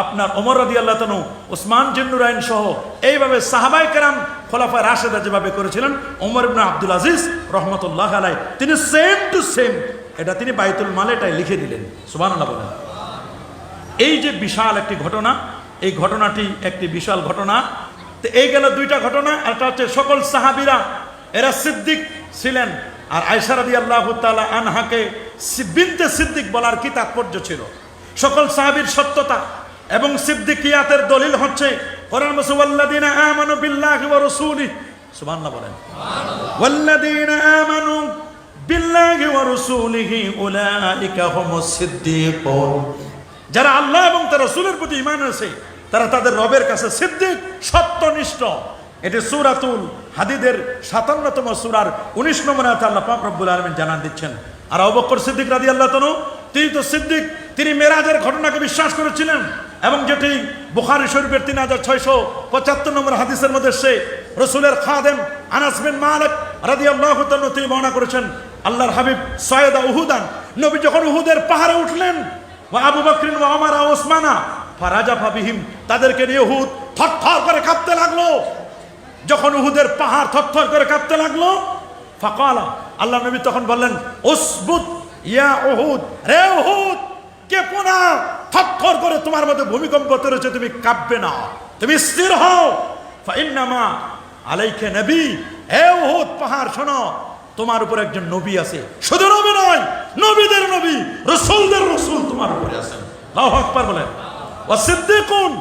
আপনার ওমর রাদিয়াল্লাহু তাআলা, ওসমান জিন্নুরাইন সহ এইভাবে সাহাবায়ে কেরাম খোলাফায়ে রাশেদা যেভাবে করেছিলেন, ওমর ইবনে আব্দুল আজিজ রহমাতুল্লাহ আলাইহি তিনি সেম টু সেম এটা তিনি বাইতুল মালে এটাই লিখে দিলেন। সুবহানাল্লাহ বলেন। এই যে বিশাল একটি ঘটনা, এই ঘটনাটি একটি বিশাল ঘটনা। তো এই গেল দুইটা ঘটনা। একটা হচ্ছে সকল সাহাবীরা এরা সিদ্দিক ছিলেন, আর আয়েশা রাদিয়াল্লাহু তাআলা আনহাকে বিনতে সিদ্দিক বলার কি তাৎপর্য ছিল? সকল সাহাবীর সত্যতা এবং সিদ্দিকিয়াতের দলিল হচ্ছে কোরআন বলছে, ওয়াল্লাযীনা আমানু বিল্লাহি ওয়া রাসূলিহি, সুবহানাল্লাহ বলেন, ওয়াল্লাযীনা আমানু বিল্লাহি ওয়া রাসূলিহি উলাইকা হুমুস সিদ্দিকুন। যারা আল্লাহ এবং তার রাসূলের প্রতি ঈমান আছে তারা তাদের রবের কাছে সিদ্দিক, সত্যনিষ্ঠ। এটি সূরাতুল হাদিদের ৫৭তম সূরার ১৯ নম্বর আয়াতে আল্লাহ পাক রব্বুল আলামিন জানান দিচ্ছেন। আর আবু বকর সিদ্দিক রাদিয়াল্লাহু তাআলা তিনি তো সিদ্দিক, তিনি মেরাজের ঘটনাকে বিশ্বাস করেছিলেন এবং যেটি বুখারী শরীফের ৩৬৭৫ নম্বর হাদিসের মধ্যে সে রাসূলের খাদেম আনাস বিন মালিক রাদিয়াল্লাহু তাআলা তিনি বর্ণনা করেছেন, আল্লাহর হাবিব সয়দা উহুদান, নবী যখন উহুদের পাহাড়ে উঠলেন, ওয়া আবু বকরিন ওয়া ওমর ওয়া ওসমানা ফারাজাফা বিহিম, তাদেরকে নিয়ে উহুদ থরথর করে কাঁপতে লাগলো। যখন উহুদের পাহাড় থরথর করে কাঁপতে লাগলো, ফাকালা, আল্লাহ নবী তখন বললেন, উসবুত ইয়া উহুদ, রে উহুদ কেঁপো না, থরথর করে তোমার মধ্যে ভূমিকম্প চলেছে, তুমি কাঁপবে না, তুমি স্থির হও। ফাইন্নামা আলাইকা নবী, হে উহুদ পাহাড় শোনো, তোমার উপর একজন নবী আছে। শুধু নবী নয়, নবীদের নবী, রাসূলদের রাসূল তোমার উপরে আছেন। আল্লাহু আকবার বলেন। ওয়া সিদ্দিকুন,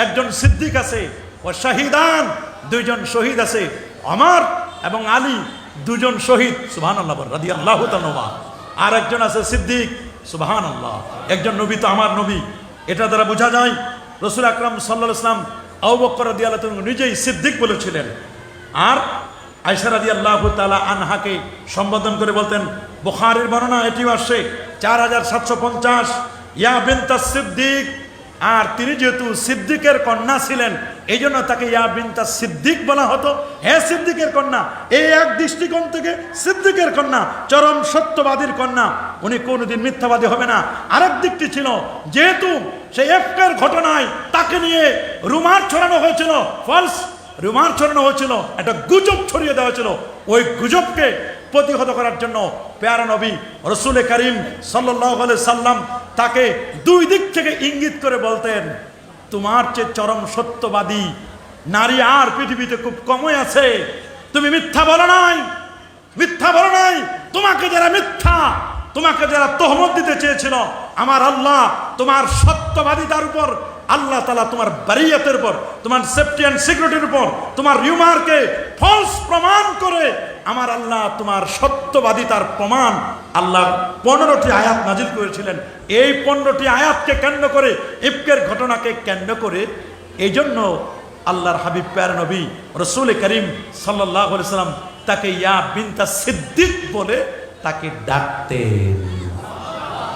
একজন সিদ্দিক আছে। ওয়া শাহিদান, দুইজন শহীদ আছে, ওমর এবং আলী দুজন শহীদ। সুবহানাল্লাহ রাদিয়াল্লাহু তাআলা। আর একজন আছে সিদ্দিক। সুবহানাল্লাহ। একজন নবী তো আমার নবী। এটা দ্বারা বোঝা যায় রাসূল আকরাম সাল্লাল্লাহু আলাইহি ওয়াসাল্লাম আবু বকর রাদিয়াল্লাহু তাআলা নিজেই সিদ্দিক বলেছিলেন। আর আয়েশা রাদিয়াল্লাহু তাআলা আনহাকে সম্বোধন করে বলতেন, বুখারীর বর্ণনা এটিও আসছে ৪৭৫০, ইয়া বিনতাস সিদ্দিক, আর তিনি যেহেতু সিদ্দিকের কন্যা ছিলেন, এই জন্য তাকে ইয়া বিনতা সিদ্দিক বলা হতো। হে সিদ্দিকের কন্যা, এই এক দৃষ্টিকোণ থেকে সিদ্দিকের কন্যা, চরম সত্যবাদীর কন্যা, উনি কোনোদিন মিথ্যাবাদী হবে না। আরেক দিকটি ছিল, যেহেতু সেই এফকের ঘটনায় তাকে নিয়ে রুমার ছড়ানো হয়েছিল, ফলস রুমার ছড়ানো হয়েছিল, একটা গুজব ছড়িয়ে দেওয়া হয়েছিল, ওই গুজবকে প্রতিহত করার জন্য প্যারা নবী রসুল করিম সাল্লাল্লাহু আলাইহি সাল্লাম তাকে দুই দিক থেকে ইঙ্গিত করে বলতেন, তোমার চেয়ে চরম সত্যবাদী নারী আর পৃথিবীতে খুব কমই আছে। তুমি মিথ্যা বলো নাই, মিথ্যা বলো নাই। তোমাকে যারা তহমত দিতে চেয়েছিল, আমার আল্লাহ তোমার সত্যবাদিতার উপর, আল্লাহ তাআলা তোমার বারিয়াতের উপর, তোমার সেফটি অ্যান্ড সিকিউরিটির উপর, তোমার রিউমারকে ফলস প্রমাণ করে আমার আল্লাহ তোমার সত্যবাদিতার প্রমাণ আল্লাহ 15টি আয়াত নাজিল করেছিলেন। এই 15টি আয়াতকে কেন্দ্র করে, ইফকের ঘটনাকে কেন্দ্র করে, এই জন্য আল্লাহর হাবিব প্যারা নবী রসুল করিম সাল্লাল্লাহু আলাইহি সাল্লাম তাকে ইয়া বিনতা সিদ্দিক বলে তাকে ডাকতেন।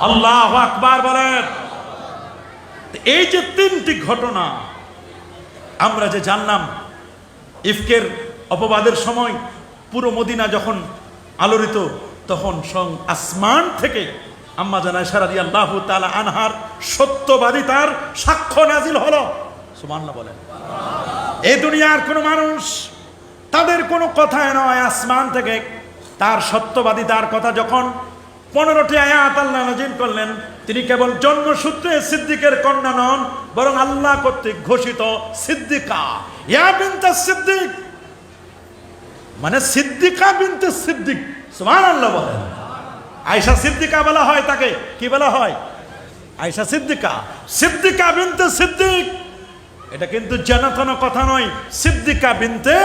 আল্লাহু আকবার বলেন। এই যে 3টি ঘটনা আমরা যে জানলাম, ইফকের অপবাদের সময় পুরো মদিনা যখন আলোড়িত, তখন আসমান থেকে আম্মা জান আয়েশা রাদিয়াল্লাহু তাআলা আনহার সত্যবাদিতার সাক্ষ্য নাজিল হলো। সুবহানাল্লাহ বলেন। এই দুনিয়ার কোনো মানুষ, তাদের কোনো কথায় নয়, আসমান থেকে তার সত্যবাদিতার কথা যখন 15টি আয়াত আল্লাহ নাজিল করলেন, তিনি কেবল জন্মসূত্রে সিদ্দিকের কন্যা নন, বরং আল্লাহ কর্তৃক ঘোষিত সিদ্দিকা, ইয়া বিনতে সিদ্দিক, মানে সিদ্দিকা বিনতে সিদ্দিক। সুবহানাল্লাহ বলেন। আয়েশা সিদ্দিকা বলা হয়, তাকে কি বলা হয়? আয়েশা সিদ্দিকা, সিদ্দিকা বিনতে সিদ্দিক। এটা কিন্তু যেন কথা নয়, সিদ্দিকা বিনতে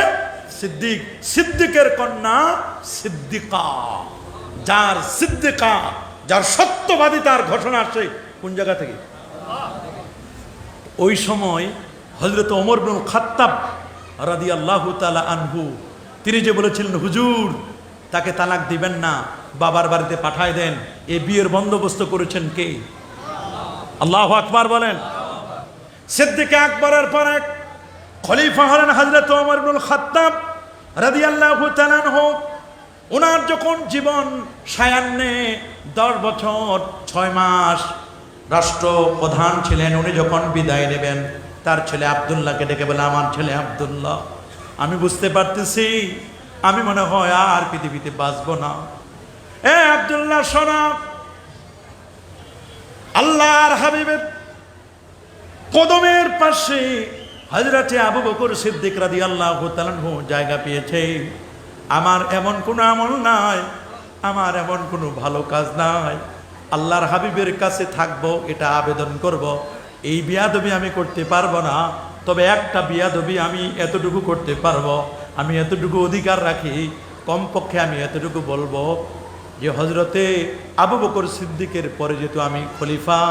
সিদ্দিক, সিদ্দিকের কন্যা সিদ্দিকা। যার সিদ্দিকা, যার সত্যবাদিতার ঘোষণা আসছে কোন জায়গা থেকে? ওই সময় হযরত ওমর ইবনে খাত্তাব রাদিয়াল্লাহু তাআলা আনহু, তিনি যে বলেছিলেন হুজুর তাকে তালাক দিবেন না, বাবার বাড়িতে পাঠায় দেন, এই বিয়ের বন্দোবস্ত করেছেন কে? আল্লাহু আকবার বলেন। সিদ্দিক আকবরের পর এক খলিফা হলেন হযরত ওমর ইবনে খাত্তাব রাদিয়াল্লাহু তাআলা আনহু। ওনার যখন জীবন সায়ান্নে 10 বছর 6 মাস রাষ্ট্রপ্রধান ছিলেন, উনি যখন বিদায় নেবেন, তার ছেলে আব্দুল্লাহকে ডেকে বলে, আমার ছেলে আব্দুল্লাহ, আমি বুঝতে পারতেছি আমি মনে হয় আর পৃথিবীতে বাঁচবো না। এ আব্দুল্লাহ শোনা, আল্লাহর হাবিবের কদমের পাশে হযরতে আবু বকর সিদ্দিক রাদিয়াল্লাহু তাআলা আনহু জায়গা পেয়েছে। আমার এমন কোনো আমল নাই, আমার এমন কোনো ভালো কাজ নাই, আল্লাহর হাবিবের কাছে থাকবো এটা আবেদন করব। এই বিয়াদবি আমি করতে পারবো না, তবে একটা বিয়াদবি আমি এতটুকু করতে পারবো, আমি এতটুকু অধিকার রাখি, কমপক্ষে আমি এতটুকু বলবো যে হযরতে আবু বকর সিদ্দিকের পরে যেহেতু আমি খলিফা,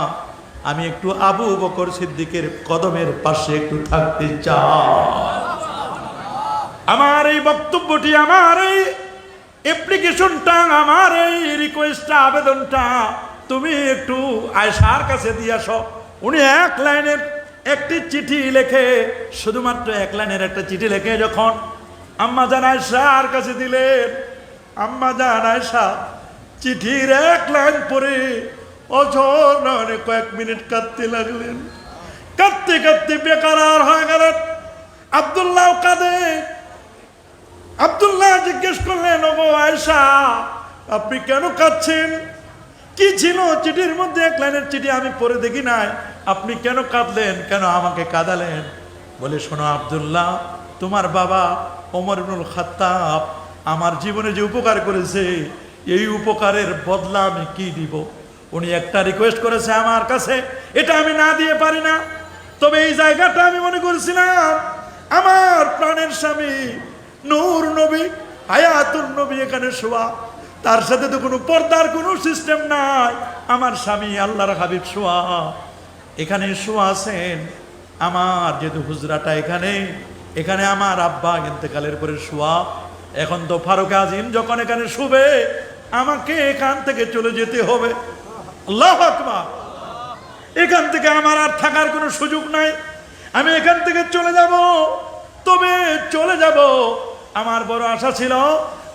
আমি একটু আবু বকর সিদ্দিকের কদমের পাশে একটু থাকতে চাই। আমার এই বক্তব্যটি, আমার এই অ্যাপ্লিকেশনটা, আমার এই রিকোয়েস্টটা, আবেদনটা তুমি একটু আয়েশার কাছে দিয়ে আসো। উনি 1 লাইনের একটি চিঠি লেখে, শুধুমাত্র 1 লাইনের একটা চিঠি লেখে যখন আম্মা জান আয়েশার কাছে দিলেন, আম্মা জান আয়েশা চিঠির 1 লাইন পড়ে অঝরে কয়েক মিনিট কাঁদতে লাগলেন। কাঁদতে কাঁদতে বেকারার হয়ে গেলেন। আব্দুল্লাহ কাঁদে। আব্দুল্লাহ জিজ্ঞেস করলেন, ওগো আয়েশা, আপনি কেন কাঁদছেন? কি ছিল চিঠির মধ্যে? 1 লাইনের চিঠি আমি পড়ে দেখি নাই, আপনি কেন কাঁদলেন, কেন আমাকে কাঁদালেন? বলে, শোনো আব্দুল্লাহ, তোমার বাবা ওমর ইবনুল খাত্তাব আমার জীবনে যে উপকার করেছে, এই উপকারের বদলা আমি কি দিব? উনি একটা রিকোয়েস্ট করেছে আমার কাছে, এটা আমি না দিয়ে পারি না। তবে এই জায়গাটা আমি মনে করেছিলাম আমার প্রাণের স্বামী নূর নবী, হায়াতুন নবী এখানে শোয়া, তার সাথে তো কোনো পর্দার কোনো সিস্টেম নাই। আমার স্বামী আল্লাহর হাবিব শোয়া, এখানে শোয়া আছেন। আমার যেহেতু হুজরাটা এখানে, এখানে আমার আব্বা ইন্তেকালের পরে শোয়া, এখন তো ফারুক আজিম যখন এখানে শুবে, আমাকে এখান থেকে চলে যেতে হবে। আল্লাহু আকবার। এখান থেকে আমার আর থাকার কোনো সুযোগ নাই, আমি এখান থেকে চলে যাব। তবে চলে যাব, আমার বড় আশা ছিল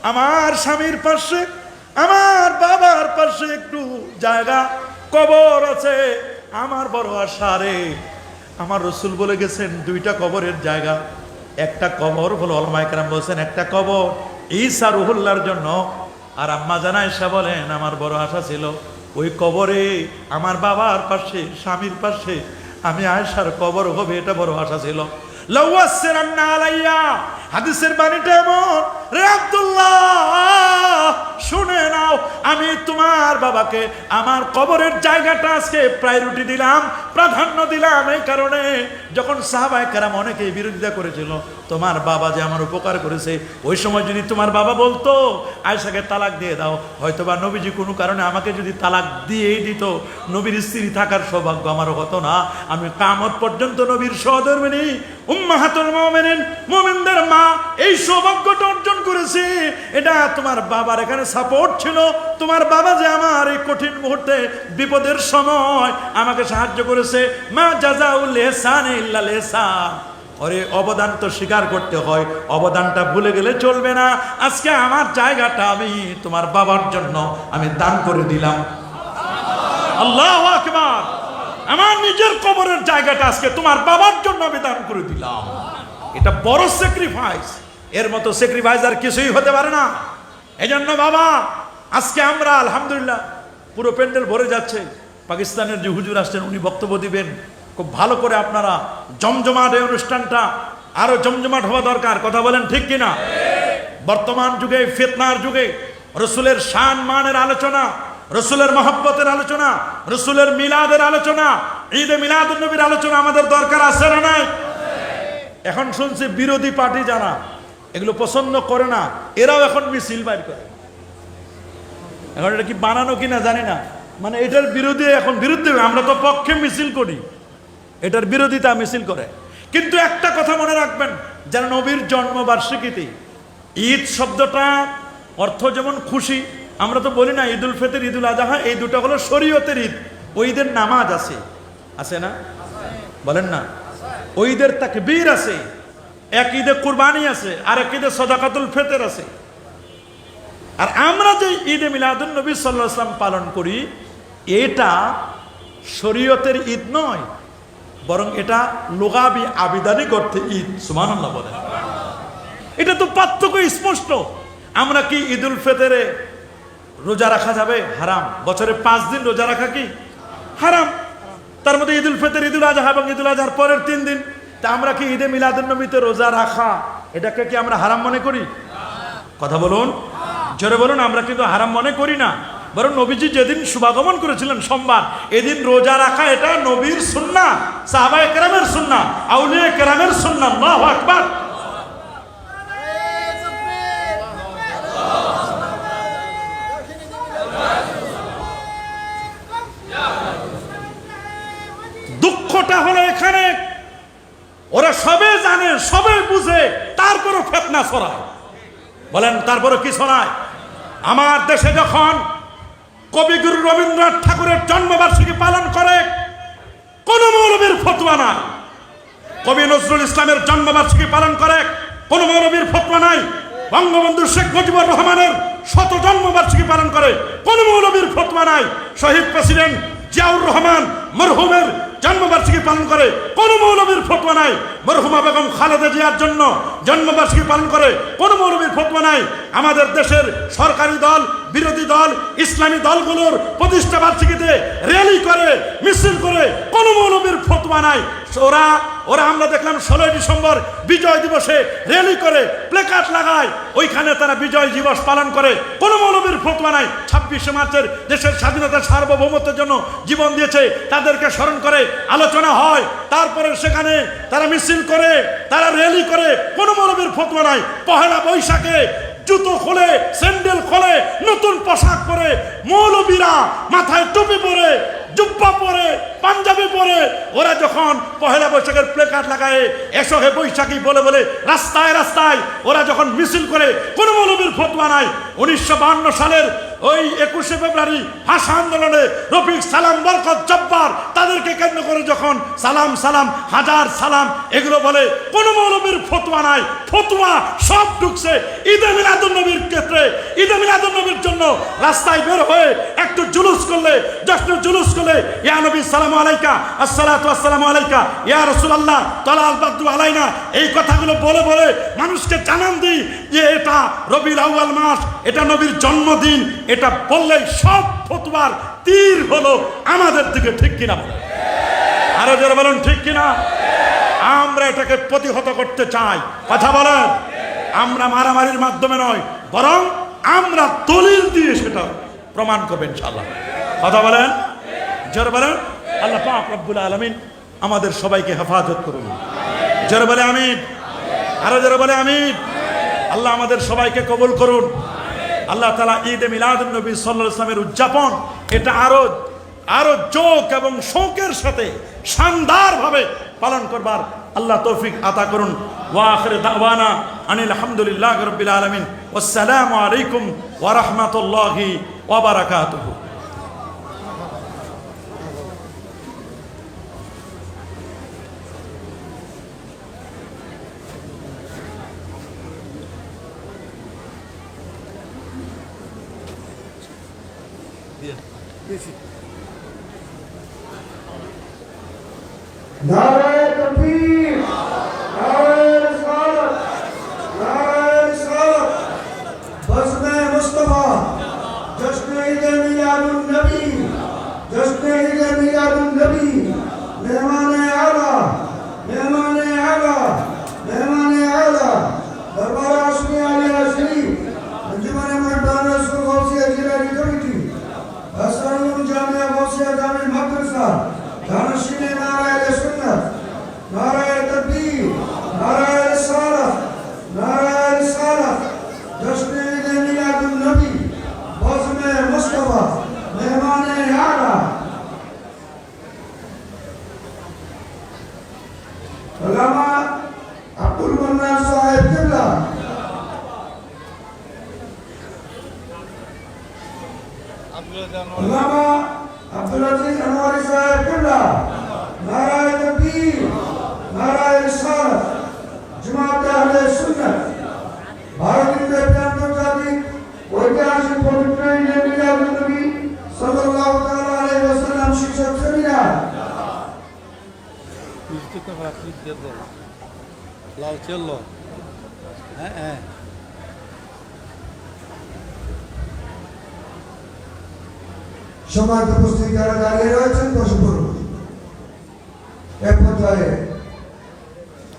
আমার স্বামীর পাশে, আমার বাবার পাশে একটু জায়গা, কবর আছে। আমার বড় আশা রে, আমার রসুল বলে গেছেন দুইটা কবরের জায়গা। একটা কবর হলো, ওলামায়ে কেরাম বলছেন একটা কবর ঈসা রুহুল্লাহর জন্য। আর আম্মা জান আয়েশা বলেন আমার বড় আশা ছিল ওই কবরে আমার বাবার পাশে, স্বামীর পাশে আমি আয়েশার কবর হবে, এটা বড় আশা ছিল। লাওয়াসসিরান্না আলাইয়া, হাদিসের বাণীটা এমন, রে আব্দুল্লাহ শুনে নাও, আমি তোমার বাবাকে আমার কবরের জায়গাটা আজকে প্রায়োরিটি দিলাম, প্রাধান্য দিলাম। এই কারণে যখন সাহাবায়ে কেরাম অনেকেই বিরোধিতা করেছিল, তোমার বাবা যে আমার উপকার করেছে, ওই সময় যদি তোমার বাবা বলতো আয়েশাকে তালাক দিয়ে দাও, হয়তোবা নবীজি কোনো কারণে আমাকে যদি তালাক দিয়েই দিত, নবীর স্ত্রী থাকার সৌভাগ্য আমারও হতো না। আমি কিয়ামত পর্যন্ত নবীর সহধর্মিণী উম্মাহাতুল মুমিনিন, মুমিনদের মা, এই সৌভাগ্যটা অর্জন করেছি। এটা তোমার বাবার এখানে সাপোর্ট ছিল। তোমার বাবা যে আমার এই কঠিন মুহূর্তে, বিপদের সময় আমাকে সাহায্য করেছে। মা জাযাউল ইহসান ইল্লাল ইহসান। ওরে অবদান তো স্বীকার করতে হয়, অবদানটা ভুলে গেলে চলবে না। আজকে আমার জায়গাটা আমি তোমার বাবার জন্য আমি দান করে দিলাম। আল্লাহু আকবার। আমার নিজের কবরের জায়গাটা আজকে তোমার বাবার জন্য আমি দান করে দিলাম। এটা বড় স্যাক্রিফাইস, এর মতো স্যাক্রিফাইস আর কিছুই হতে পারে না। এজন্য বাবা, আজকে আমরা আলহামদুলিল্লাহ পুরো প্যান্ডেল ভরে যাচ্ছে। পাকিস্তানের যে হুজুর আসছেন উনি বক্তব্য দিবেন, খুব ভালো করে আপনারা জমজমাট এই অনুষ্ঠানটা আরো জমজমাট হওয়া দরকার। কথা বলেন ঠিক কিনা? বর্তমান যুগে, ফিতনার যুগে রসুলের শান মানের আলোচনা, রসুলের মহব্বতের আলোচনা, রসুলের মিলাদের আলোচনা, ঈদে মিলাদুন নবীর আলোচনা আমাদের দরকার আছে না নাই? এখন শুনছি বিরোধী পার্টি যারা এগুলো পছন্দ করে না, এরাও এখন মিছিল বাইর করে। এখন এটা কি বানানো কিনা জানি না, মানে এটার বিরোধী এখন বিরুদ্ধে, আমরা তো পক্ষে মিছিল করি, এটার বিরোধিতা মিছিল করে। কিন্তু একটা কথা মনে রাখবেন, যারা নবীর জন্মবার্ষিকীতে ঈদ শব্দটা অর্থ যেমন খুশি, আমরা তো বলি না ঈদুল ফিতর, ঈদুল আজহা, এই দুটো হলো শরীয়তের ঈদ। ওই ঈদের নামাজ আছে, আছে না? বলেন না। ওই ঈদের তাকবীর আছে, এক ঈদে কুরবানি আছে, আর এক ঈদে সাদাকাতুল ফিতর আছে। আর আমরা যে ঈদে মিলাদুন নবী সাল্লাল্লাহু আলাইহি ওয়াসাল্লাম পালন করি, এটা শরীয়তের ঈদ নয়, বরং এটা লুগাবি আবিধানিক অর্থে ঈদ। সুবহানাল্লাহ বলেন। এটা তো পার্থক্য স্পষ্ট। আমরা কি ঈদুল ফিতরে রোজা রাখা যাবে? হারাম। বছরে 5 দিন রোজা রাখা কি হারাম? তার মধ্যে ঈদুল ফিতর, ঈদুল আজহা এবং ঈদুল আজহার পরের 3 দিন। তা আমরা কি ঈদে মিলাদুন নবীতে রোজা রাখা এটাকে কি আমরা হারাম মনে করি? কথা বলুন, জোরে বলুন। আমরা কিন্তু হারাম মনে করি না, বরং নবীজি যেদিন শুভাগমন করেছিলেন সোমবার, এদিন রোজা রাখা এটা নবীর সুন্নাহ, সাহাবায়ে কেরামের সুন্নাহ, আউলিয়া কেরামের সুন্নাহ। আল্লাহু আকবার। দুঃখটা হলো এখানে, ওরা সবে জানে, সবে বুঝে, তারপরও ফিতনা ছড়ায়। বলেন তারপরও কি ছড়ায়? আমার দেশে যখন কবিগুরু রবীন্দ্রনাথ ঠাকুরের জন্মবার্ষিকী পালন করে, কোন মৌলবীর ফতোয়া নাই। কবি নজরুল ইসলামের জন্মবার্ষিকী পালন করে, কোন মৌলবীর ফতোয়া নাই। বঙ্গবন্ধু শেখ মুজিবুর রহমানের 100 জন্মবার্ষিকী পালন করে, কোন মৌলবীর ফতোয়া নাই। শহীদ প্রেসিডেন্ট জিয়াউর রহমান মরহুমের জন্মবার্ষিকী পালন করে, কোন মৌলবীর ফতোয়া নাই। মরহুমা বেগম খালেদা জিয়ার জন্য জন্মবার্ষিকী পালন করে, কোন মৌলবীর ফতোয়া নাই। আমাদের দেশের সরকারি দল, বিরোধী দল, ইসলামী দলগুলোর প্রতিষ্ঠা বার্ষিকীতে র্যালি করে, মিছিল করে, কোন মৌলবীর ফতোয়া নাই। ওরা আমরা দেখলাম 16 ডিসেম্বর বিজয় দিবসে র্যালি করে, প্লেকার্ড লাগায়, ওইখানে তারা বিজয় দিবস পালন করে, কোন মৌলবীর ফতোয়া নাই। 26শে মার্চের দেশের স্বাধীনতা সার্বভৌমত্বের জন্য জীবন দিয়েছে, তাদেরকে স্মরণ করে আলোচনা হয়, তারপরে সেখানে তারা মিছিল করে, তারা র্যালি করে, কোন মৌলবীর ফতোয়া নাই। পহেলা বৈশাখে জুতো খোলে, স্যান্ডেল খোলে, নতুন পোশাক পরে মৌলবীরা মাথায় টুপি পরে, জুব্বা পরে, পাঞ্জাবি পরে, ওরা যখন পহেলা বৈশাখের প্লেকার্ড লাগায় এসো হে বৈশাখী বলে বলে রাস্তায় রাস্তায় ওরা যখন মিছিল করে, কোন মৌলবীর ফতোয়া নাই। 1952 সালের ওই 21শে ফেব্রুয়ারি ভাষা আন্দোলনে রফিক, সালাম, বরকত, জব্বার তাদেরকে কেন্দ্র করে যখন সালাম সালাম হাজার সালাম এগুলো বলে, কোন মৌলবীর ফতোয়া নাই, ফতোয়া সব ঢুকছে ঈদে মিলাদুন নবীর ক্ষেত্রে। ঈদে মিলাদুন নবীর জন্য রাস্তায় বের হয়ে একটু জুলুস করলে, জশ্ন জুলুস করলে, ইয়া নবী সালামু আলাইকা, আসসালাতু আসসালামু আলাইকা, ইয়া রাসূলুল্লাহ তালাল বাদু আলাইনা, এই কথাগুলো বলে বলে মানুষকে জানান দিই যে এটা রবিউল আউয়াল মাস, এটা নবীর জন্মদিন, এটা বললেই সব ফতোয়ার তীর হলো আমাদের দিকে, ঠিক কিনা? আরো যারা বলেন ঠিক কিনা? আমরা এটাকে প্রতিহত করতে চাই, কথা বলেন। আমরা মারামারির মাধ্যমে নয়, বরং আমরা দলিল দিয়ে সেটা প্রমাণ করবেন ইনশাআল্লাহ, কথা বলেন, যারা বলেন। আল্লাহ পাক রব্বুল আলামিন আমাদের সবাইকে হেফাজত করুন, যারা বলে আমিন, আরো যারা বলে আমিন। আল্লাহ আমাদের সবাইকে কবুল করুন। আল্লাহ তাআলা ঈদে মিলাদুন নবী সাল্লাল্লাহু আলাইহি ওয়াসাল্লামের উদযাপন এটা আরো যোগ এবং শৌকের সাথে শানদারভাবে পালন করবার আল্লাহ তৌফিক আতা করুন। ওয়া আখির দাওয়ানা আনিল হামদুলিল্লাহি রাব্বিল আলামিন। আসসালামু আলাইকুম ওয়া রাহমাতুল্লাহি ওয়া বারাকাতুহু।
नारे तकबीर, नारे रिसालत, नारे रिसालत, बज़्म-ए मुस्तफ़ा, जश्न ईद मिलादुन नबी, जश्न ईद मिलादुन नबी, मेहमान-ए आला, मेहमान-ए आला, मेहमान-ए आला, दरबार आशमी आलिया शरीफ, अंजुमन-ए मर्दान रसूल गौसिया जिलानी कमेटी, असरानुल जामिया गौसिया जामिल मदरसा, दानशीने नाराए सुन्नत, नाराए तकबीर, नाराए रिसालत, नाराए रिसालत, जश्न ईद मिलादुन नबी, बज़्म-ए मुस्तफ़ा, मेहमान-ए आला, अल्लामा अब्दुल मन्नान साहिब किबला, अल्लामा अब्दुल अजीज अनवारी साहिब किबला, नाराए तकबीर, नाराए रिसालत, जमात अहले सुन्नत, भारतीय आंतर्जातिक ঐতিহাসিক পবিত্র ঈদে মিলাদুন নবী সাল্লাল্লাহু তাআলা আলাইহি ওয়াসাল্লাম শীর্ষক সেমিনার। সম্মানিত উপস্থিতি যারা দাঁড়িয়ে রয়েছেন বসে পড়ুন। এ পর্যায়ে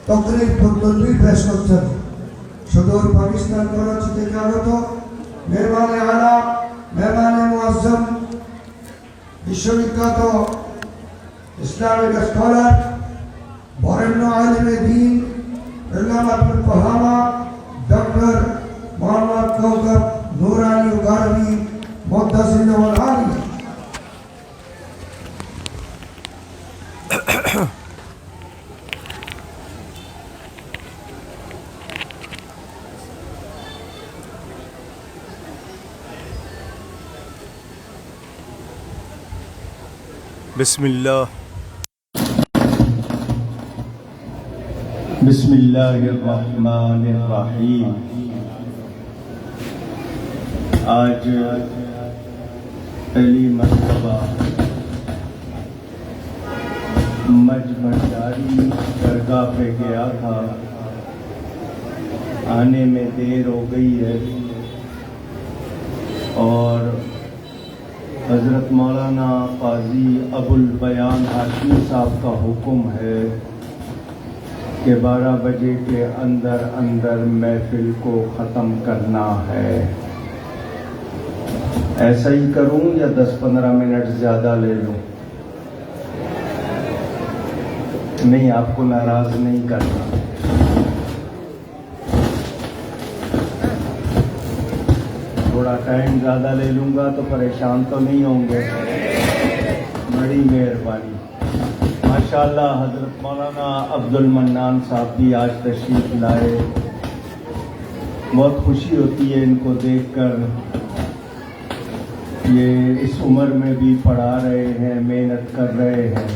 তকরির তদবির পেশ করছেন সুদূর পাকিস্তান করাচি থেকে আগত মেহমানে আলা, মেহমানে মুআজ্জম, বিশ্ববিখ্যাত ইসলামিক স্কলার, বরেণ্য আলিমে দ্বীন আল্লামাতুল ফাহামা ডক্টর মোহাম্মদ কওকব নুরানি গারবি মুদ্দাসিরুল আলী।
बिस्मिल्लाहिर्रहमानिर्रहीम। आज पहली मरतबा मजमदारी दरगाह पे गया था, आने में देर हो गई है और हज़रत मौलाना काजी अबुल बयान हाशमी साहब का हुक्म है कि 12 बजे के अंदर अंदर महफिल को ख़त्म करना है। ऐसा ही करूं या 10-15 मिनट ज़्यादा ले लूं? नहीं, आपको नाराज़ नहीं करना। थोड़ा टाइम ज़्यादा ले लूँगा तो परेशान तो नहीं होंगे? बड़ी मेहरबानी। माशाअल्लाह हज़रत मौलाना अब्दुल मन्नान साहब भी आज तशरीफ़ लाए। बहुत खुशी होती है इनको देखकर। ये इस उम्र में भी पढ़ा रहे हैं, मेहनत कर रहे हैं।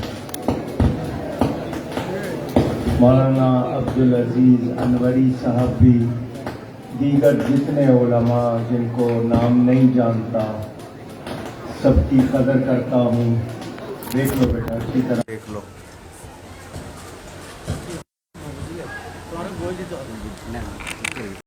مولانا عبدال عزیز انوری صاحب بھی، دیگر جتنے علماء جن کو نام نہیں جانتا سب کی قدر کرتا ہوں. دیکھ لو بیٹا اچھی طرح دیکھ لو.